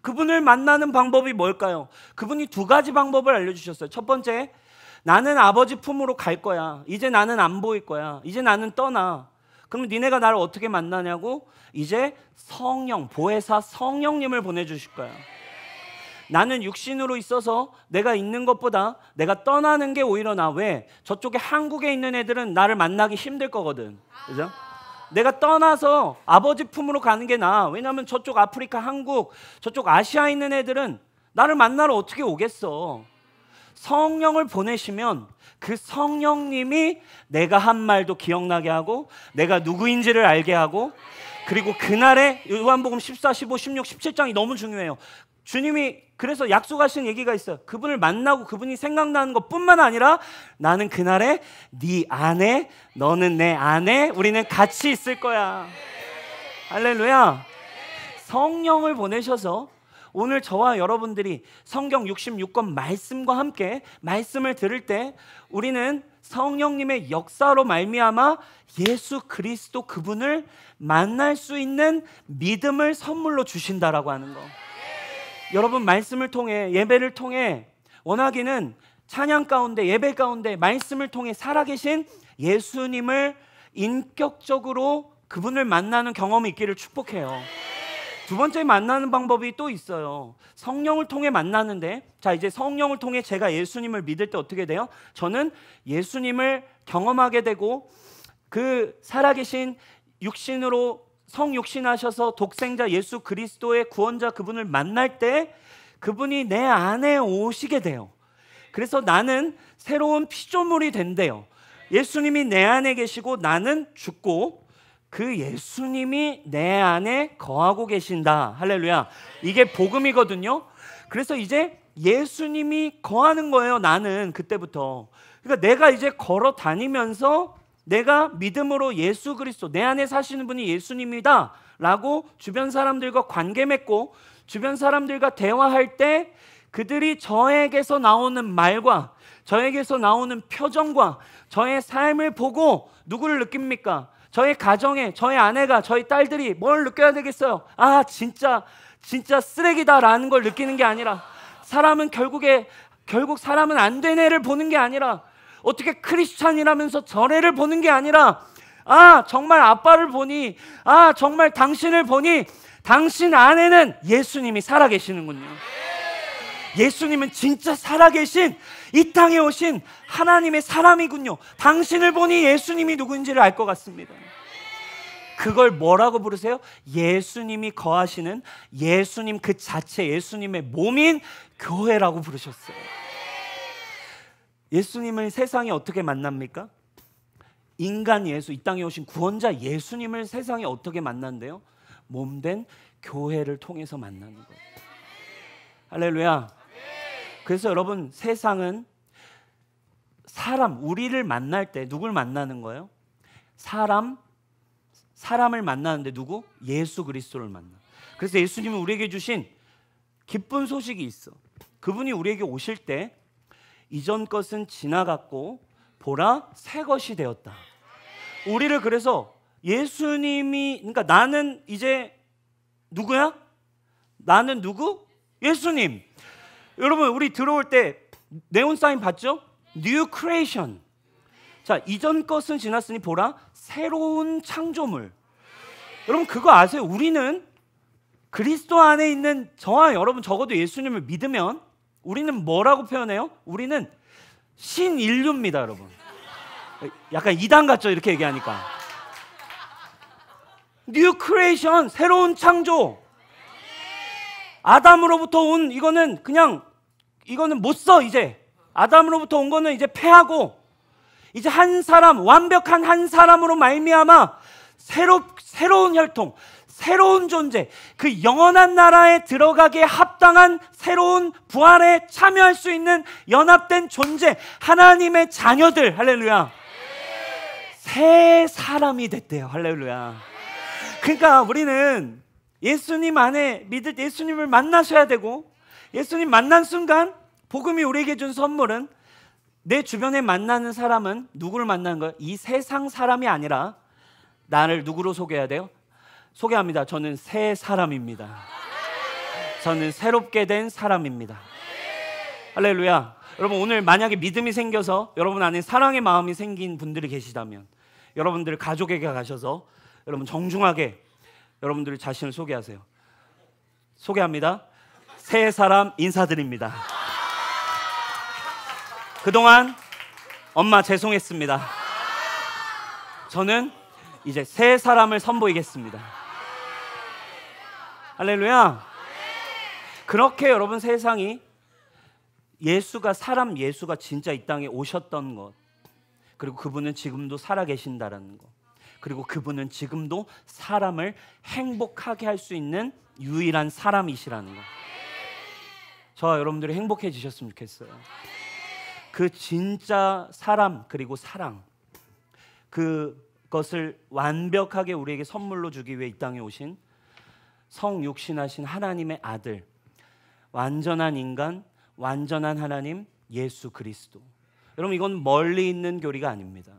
그분을 만나는 방법이 뭘까요? 그분이 두 가지 방법을 알려주셨어요. 첫 번째, 나는 아버지 품으로 갈 거야. 이제 나는 안 보일 거야. 이제 나는 떠나. 그럼 니네가 나를 어떻게 만나냐고? 이제 성령, 보혜사 성령님을 보내주실 거야. 나는 육신으로 있어서 내가 있는 것보다 내가 떠나는 게 오히려 나. 왜? 저쪽에 한국에 있는 애들은 나를 만나기 힘들 거거든. 그죠? 내가 떠나서 아버지 품으로 가는 게 나아. 왜냐하면 저쪽 아프리카, 한국, 저쪽 아시아에 있는 애들은 나를 만나러 어떻게 오겠어. 성령을 보내시면 그 성령님이 내가 한 말도 기억나게 하고, 내가 누구인지를 알게 하고, 그리고 그날에 요한복음 14, 15, 16, 17장이 너무 중요해요. 주님이 그래서 약속하신 얘기가 있어요. 그분을 만나고 그분이 생각나는 것뿐만 아니라 나는 그날에 네 안에, 너는 내 안에, 우리는 같이 있을 거야. 할렐루야. 성령을 보내셔서 오늘 저와 여러분들이 성경 66권 말씀과 함께 말씀을 들을 때 우리는 성령님의 역사로 말미암아 예수 그리스도 그분을 만날 수 있는 믿음을 선물로 주신다라고 하는 거. 여러분, 말씀을 통해, 예배를 통해, 원하기는 찬양 가운데, 예배 가운데 말씀을 통해 살아계신 예수님을 인격적으로 그분을 만나는 경험이 있기를 축복해요. 두 번째 만나는 방법이 또 있어요. 성령을 통해 만나는데, 자, 이제 성령을 통해 제가 예수님을 믿을 때 어떻게 돼요? 저는 예수님을 경험하게 되고 그 살아계신 육신으로 성육신하셔서 독생자 예수 그리스도의 구원자 그분을 만날 때 그분이 내 안에 오시게 돼요. 그래서 나는 새로운 피조물이 된대요. 예수님이 내 안에 계시고 나는 죽고 그 예수님이 내 안에 거하고 계신다. 할렐루야. 이게 복음이거든요. 그래서 이제 예수님이 거하는 거예요. 나는 그때부터. 그러니까 내가 이제 걸어 다니면서 내가 믿음으로 예수 그리스도, 내 안에 사시는 분이 예수님이다 라고 주변 사람들과 관계 맺고 주변 사람들과 대화할 때 그들이 저에게서 나오는 말과 저에게서 나오는 표정과 저의 삶을 보고 누구를 느낍니까? 저의 가정에 저의 아내가 저희 딸들이 뭘 느껴야 되겠어요? 아, 진짜 쓰레기다라는 걸 느끼는 게 아니라, 사람은 결국 사람은 안 된 애를 보는 게 아니라, 어떻게 크리스찬이라면서 저래를 보는 게 아니라, 아, 정말 아빠를 보니, 아, 정말 당신을 보니 당신 안에는 예수님이 살아계시는군요. 예수님은 진짜 살아계신 이 땅에 오신 하나님의 사람이군요. 당신을 보니 예수님이 누구인지를 알 것 같습니다. 그걸 뭐라고 부르세요? 예수님이 거하시는 예수님 그 자체, 예수님의 몸인 교회라고 부르셨어요. 예수님을 세상이 어떻게 만납니까? 인간 예수, 이 땅에 오신 구원자 예수님을 세상이 어떻게 만난대요? 몸된 교회를 통해서 만나는 거예요. 할렐루야. 그래서 여러분, 세상은 우리를 만날 때 누굴 만나는 거예요? 사람을 만나는데 누구? 예수 그리스도를 만나. 그래서 예수님은 우리에게 주신 기쁜 소식이 있어. 그분이 우리에게 오실 때 이전 것은 지나갔고 보라 새 것이 되었다. 우리를 그래서 예수님이, 그러니까 나는 이제 누구야? 나는 누구? 예수님. 여러분, 우리 들어올 때 네온 사인 봤죠? New Creation. 자, 이전 것은 지났으니 보라 새로운 창조물. 여러분, 그거 아세요? 우리는 그리스도 안에 있는 저와 여러분, 적어도 예수님을 믿으면 우리는 뭐라고 표현해요? 우리는 신인류입니다, 여러분. 약간 이단 같죠? 이렇게 얘기하니까. New Creation, 새로운 창조. 아담으로부터 온 이거는 못 써. 이제 아담으로부터 온 거는 이제 폐하고 이제 한 사람, 완벽한 한 사람으로 말미암아 새로운 혈통, 새로운 존재, 그 영원한 나라에 들어가기에 합당한 새로운 부활에 참여할 수 있는 연합된 존재, 하나님의 자녀들. 할렐루야. 새 사람이 됐대요. 할렐루야. 그러니까 우리는 예수님 안에 믿을 때 예수님을 만나셔야 되고, 예수님 만난 순간 복음이 우리에게 준 선물은, 내 주변에 만나는 사람은 누구를 만나는 거예요? 이 세상 사람이 아니라 나를 누구로 소개해야 돼요? 소개합니다. 저는 새 사람입니다. 저는 새롭게 된 사람입니다. 할렐루야. 여러분, 오늘 만약에 믿음이 생겨서 여러분 안에 사랑의 마음이 생긴 분들이 계시다면 여러분들 가족에게 가셔서 여러분 정중하게 여러분들 자신을 소개하세요. 소개합니다. 새 사람 인사드립니다. 그동안 엄마 죄송했습니다. 저는 이제 새 사람을 선보이겠습니다. 할렐루야. 그렇게 여러분, 세상이 예수가 진짜 이 땅에 오셨던 것, 그리고 그분은 지금도 살아계신다라는 것, 그리고 그분은 지금도 사람을 행복하게 할 수 있는 유일한 사람이시라는 것, 저와 여러분들이 행복해지셨으면 좋겠어요. 그 진짜 사람 그리고 사랑, 그것을 완벽하게 우리에게 선물로 주기 위해 이 땅에 오신 성육신하신 하나님의 아들, 완전한 인간, 완전한 하나님 예수 그리스도. 여러분, 이건 멀리 있는 교리가 아닙니다.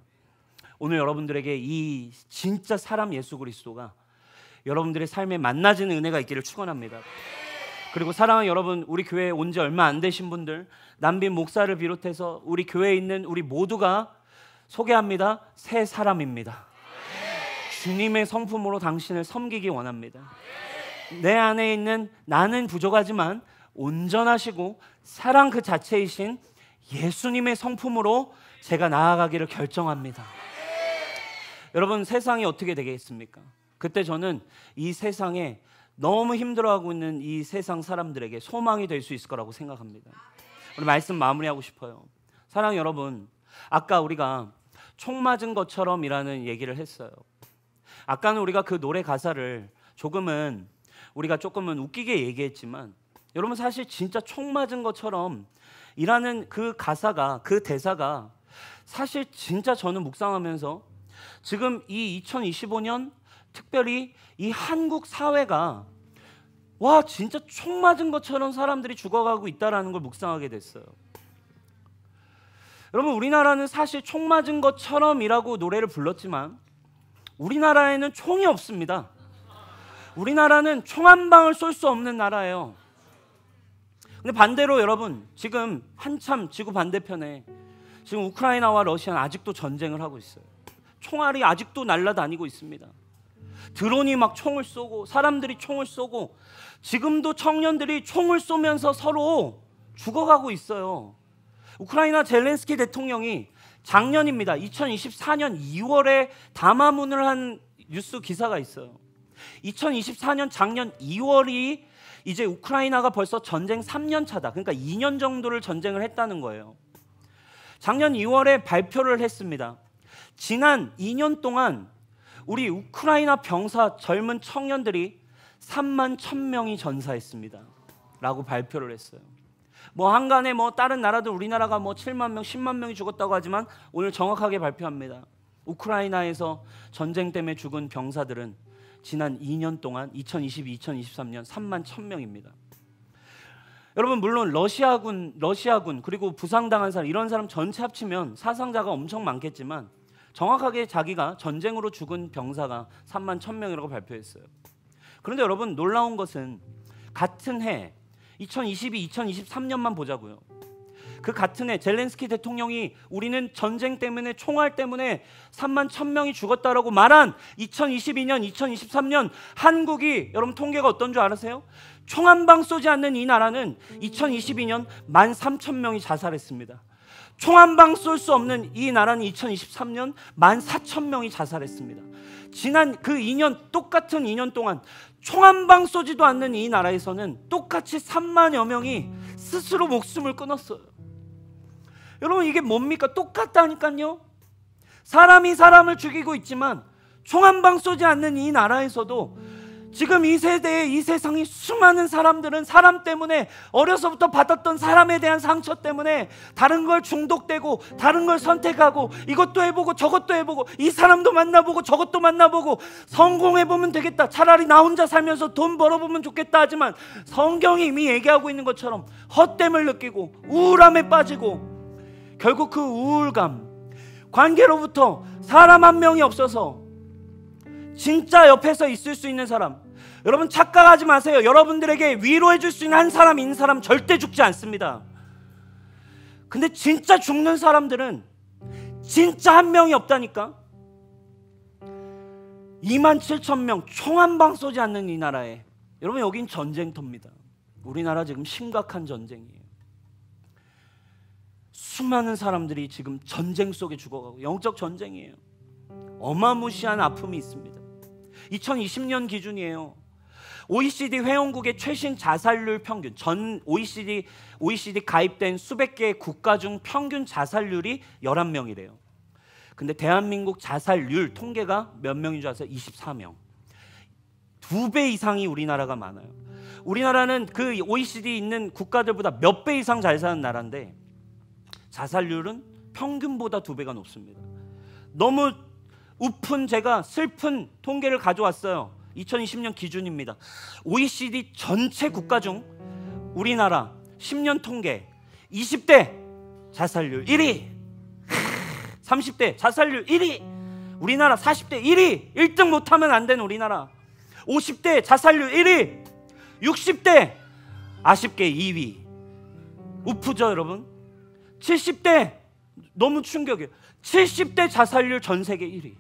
오늘 여러분들에게 이 진짜 사람 예수 그리스도가 여러분들의 삶에 만나지는 은혜가 있기를 축원합니다. 그리고 사랑하는 여러분, 우리 교회에 온 지 얼마 안 되신 분들, 남빈 목사를 비롯해서 우리 교회에 있는 우리 모두가 소개합니다. 새 사람입니다. 주님의 성품으로 당신을 섬기기 원합니다. 내 안에 있는 나는 부족하지만 온전하시고 사랑 그 자체이신 예수님의 성품으로 제가 나아가기를 결정합니다. 여러분, 세상이 어떻게 되겠습니까? 그때 저는 이 세상에 너무 힘들어하고 있는 이 세상 사람들에게 소망이 될 수 있을 거라고 생각합니다. 오늘 말씀 마무리하고 싶어요. 사랑 여러분, 아까 우리가 총 맞은 것처럼이라는 얘기를 했어요. 아까는 우리가 그 노래 가사를 우리가 조금은 웃기게 얘기했지만, 여러분 사실 진짜 총 맞은 것처럼 이라는 그 가사가, 그 대사가 사실 진짜 저는 묵상하면서 지금 이 2025년 특별히 이 한국 사회가 와 진짜 총 맞은 것처럼 사람들이 죽어가고 있다라는 걸 묵상하게 됐어요. 여러분, 우리나라는 사실 총 맞은 것처럼이라고 노래를 불렀지만 우리나라에는 총이 없습니다. 우리나라는 총 한 방을 쏠 수 없는 나라예요. 근데 반대로 여러분, 지금 한참 지구 반대편에 지금 우크라이나와 러시아는 아직도 전쟁을 하고 있어요. 총알이 아직도 날아다니고 있습니다. 드론이 막 총을 쏘고 사람들이 총을 쏘고 지금도 청년들이 총을 쏘면서 서로 죽어가고 있어요. 우크라이나 젤렌스키 대통령이 작년입니다. 2024년 2월에 담화문을 한 뉴스 기사가 있어요. 2024년 작년 2월이 이제 우크라이나가 벌써 전쟁 3년 차다. 그러니까 2년 정도를 전쟁을 했다는 거예요. 작년 2월에 발표를 했습니다. 지난 2년 동안 우리 우크라이나 병사 젊은 청년들이 3만 1,000명이 전사했습니다 라고 발표를 했어요. 뭐 한간에 뭐 다른 나라들 우리나라가 뭐 7만 명, 10만 명이 죽었다고 하지만 오늘 정확하게 발표합니다. 우크라이나에서 전쟁 때문에 죽은 병사들은 지난 2년 동안 2022, 2023년 3만 1,000명입니다. 여러분, 물론 러시아군 그리고 부상당한 사람, 이런 사람 전체 합치면 사상자가 엄청 많겠지만 정확하게 자기가 전쟁으로 죽은 병사가 3만 1,000명이라고 발표했어요. 그런데 여러분, 놀라운 것은 같은 해 2022, 2023년만 보자고요. 그 같은 해 젤렌스키 대통령이 우리는 전쟁 때문에 총알 때문에 3만 1,000명이 죽었다라고 말한 2022년, 2023년 한국이 여러분 통계가 어떤 줄 아세요? 총 한 방 쏘지 않는 이 나라는 2022년 13,000명이 자살했습니다. 총 한 방 쏠 수 없는 이 나라는 2023년 14,000명이 자살했습니다. 지난 그 2년, 똑같은 2년 동안 총 한 방 쏘지도 않는 이 나라에서는 똑같이 3만여 명이 스스로 목숨을 끊었어요. 여러분, 이게 뭡니까? 똑같다니까요. 사람이 사람을 죽이고 있지만 총 한 방 쏘지 않는 이 나라에서도 지금 이 세대에, 이 세상이 수많은 사람들은 사람 때문에, 어려서부터 받았던 사람에 대한 상처 때문에 다른 걸 중독되고 다른 걸 선택하고 이것도 해보고 저것도 해보고 이 사람도 만나보고 저것도 만나보고 성공해보면 되겠다, 차라리 나 혼자 살면서 돈 벌어보면 좋겠다 하지만 성경이 이미 얘기하고 있는 것처럼 헛됨을 느끼고 우울함에 빠지고 결국 그 우울감, 관계로부터 사람 한 명이 없어서 진짜 옆에서 있을 수 있는 사람, 여러분 착각하지 마세요. 여러분들에게 위로해 줄 수 있는 한 사람, 있는 사람 절대 죽지 않습니다. 근데 진짜 죽는 사람들은 진짜 한 명이 없다니까. 27,000명 총 한 방 쏘지 않는 이 나라에, 여러분 여긴 전쟁터입니다. 우리나라 지금 심각한 전쟁이에요. 수많은 사람들이 지금 전쟁 속에 죽어가고, 영적 전쟁이에요. 어마무시한 아픔이 있습니다. 2020년 기준이에요. OECD 회원국의 최신 자살률 평균, 전 OECD 가입된 수백 개의 국가 중 평균 자살률이 11명이래요. 근데 대한민국 자살률 통계가 몇 명인 줄 아세요? 24명. 2배 이상이 우리나라가 많아요. 우리나라는 그 OECD 있는 국가들보다 몇 배 이상 잘 사는 나라인데 자살률은 평균보다 2배가 높습니다. 너무 우픈, 제가 슬픈 통계를 가져왔어요. 2020년 기준입니다. OECD 전체 국가 중 우리나라 10년 통계 20대 자살률 1위, 30대 자살률 1위, 우리나라 40대 1위, 1등 못하면 안 되는 우리나라. 50대 자살률 1위, 60대 아쉽게 2위. 우프죠 여러분? 70대 너무 충격이에요. 70대 자살률 전 세계 1위.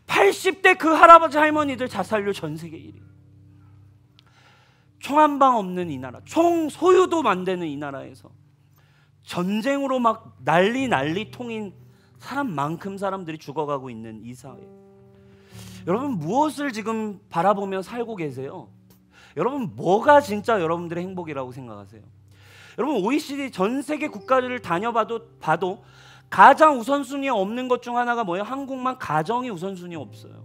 80대 그 할아버지 할머니들 자살률 전 세계 1위. 총 한 방 없는 이 나라, 총 소유도 안 되는 이 나라에서 전쟁으로 막 난리통인 사람만큼 사람들이 죽어가고 있는 이 사회, 여러분 무엇을 지금 바라보며 살고 계세요? 여러분 뭐가 진짜 여러분들의 행복이라고 생각하세요? 여러분 OECD 전 세계 국가를 다녀봐도 가장 우선순위에 없는 것 중 하나가 뭐예요? 한국만 가정이 우선순위에 없어요.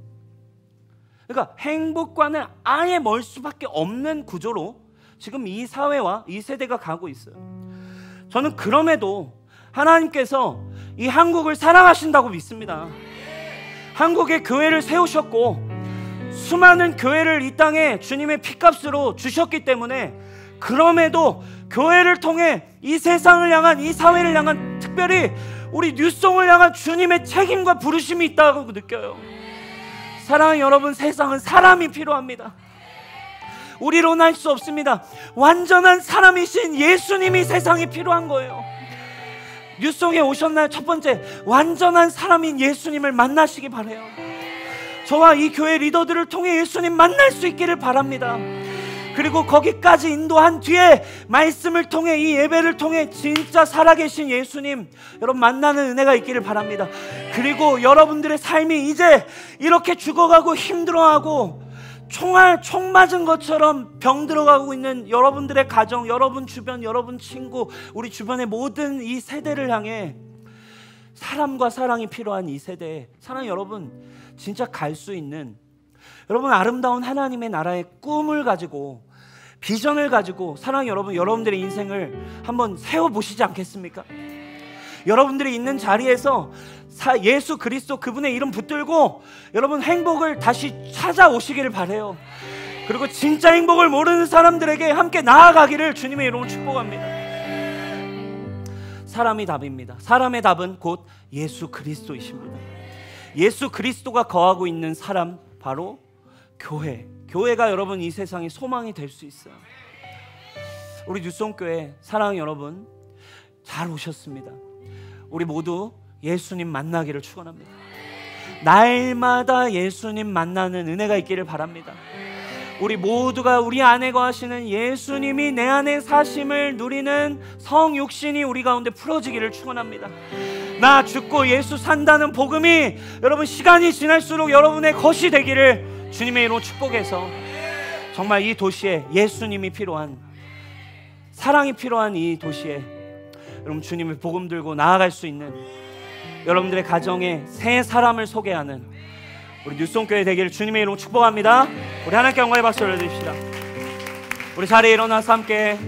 그러니까 행복과는 아예 멀 수밖에 없는 구조로 지금 이 사회와 이 세대가 가고 있어요. 저는 그럼에도 하나님께서 이 한국을 사랑하신다고 믿습니다. 한국에 교회를 세우셨고 수많은 교회를 이 땅에 주님의 피값으로 주셨기 때문에, 그럼에도 교회를 통해 이 세상을 향한, 이 사회를 향한, 특별히 우리 뉴송을 향한 주님의 책임과 부르심이 있다고 느껴요. 사랑하는 여러분, 세상은 사람이 필요합니다. 우리로는 할 수 없습니다. 완전한 사람이신 예수님이 세상에 필요한 거예요. 뉴송에 오셨나요? 첫 번째, 완전한 사람인 예수님을 만나시기 바라요. 저와 이 교회 리더들을 통해 예수님 만날 수 있기를 바랍니다. 그리고 거기까지 인도한 뒤에 말씀을 통해, 이 예배를 통해 진짜 살아계신 예수님 여러분 만나는 은혜가 있기를 바랍니다. 그리고 여러분들의 삶이 이제 이렇게 죽어가고 힘들어하고 총 맞은 것처럼 병 들어가고 있는 여러분들의 가정, 여러분 주변, 여러분 친구, 우리 주변의 모든 이 세대를 향해 사람과 사랑이 필요한 이 세대에, 사랑 여러분 진짜 갈 수 있는, 여러분 아름다운 하나님의 나라의 꿈을 가지고, 비전을 가지고 사랑 여러분, 여러분들의 인생을 한번 세워보시지 않겠습니까? 여러분들이 있는 자리에서 예수 그리스도 그분의 이름 붙들고 여러분 행복을 다시 찾아오시기를 바라요. 그리고 진짜 행복을 모르는 사람들에게 함께 나아가기를 주님의 이름으로 축복합니다. 사람이 답입니다. 사람의 답은 곧 예수 그리스도이십니다. 예수 그리스도가 거하고 있는 사람, 바로 교회가 여러분 이 세상의 소망이 될 수 있어요. 우리 뉴송교회 사랑하는 여러분 잘 오셨습니다. 우리 모두 예수님 만나기를 축원합니다. 날마다 예수님 만나는 은혜가 있기를 바랍니다. 우리 모두가 우리 안에 거하시는 예수님이 내 안에 사심을 누리는 성육신이 우리 가운데 풀어지기를 축원합니다. 나 죽고 예수 산다는 복음이 여러분 시간이 지날수록 여러분의 것이 되기를 주님의 이름으로 축복해서, 정말 이 도시에 예수님이 필요한, 사랑이 필요한 이 도시에 여러분 주님의 복음 들고 나아갈 수 있는, 여러분들의 가정에 새 사람을 소개하는 우리 뉴송교회 되기를 주님의 이름으로 축복합니다. 우리 하나님께 영광의 박수 올려드립시다. 우리 자리에 일어나서 함께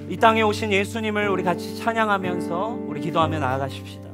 이 땅에 오신 예수님을 우리 같이 찬양하면서 우리 기도하며 나아가십시다.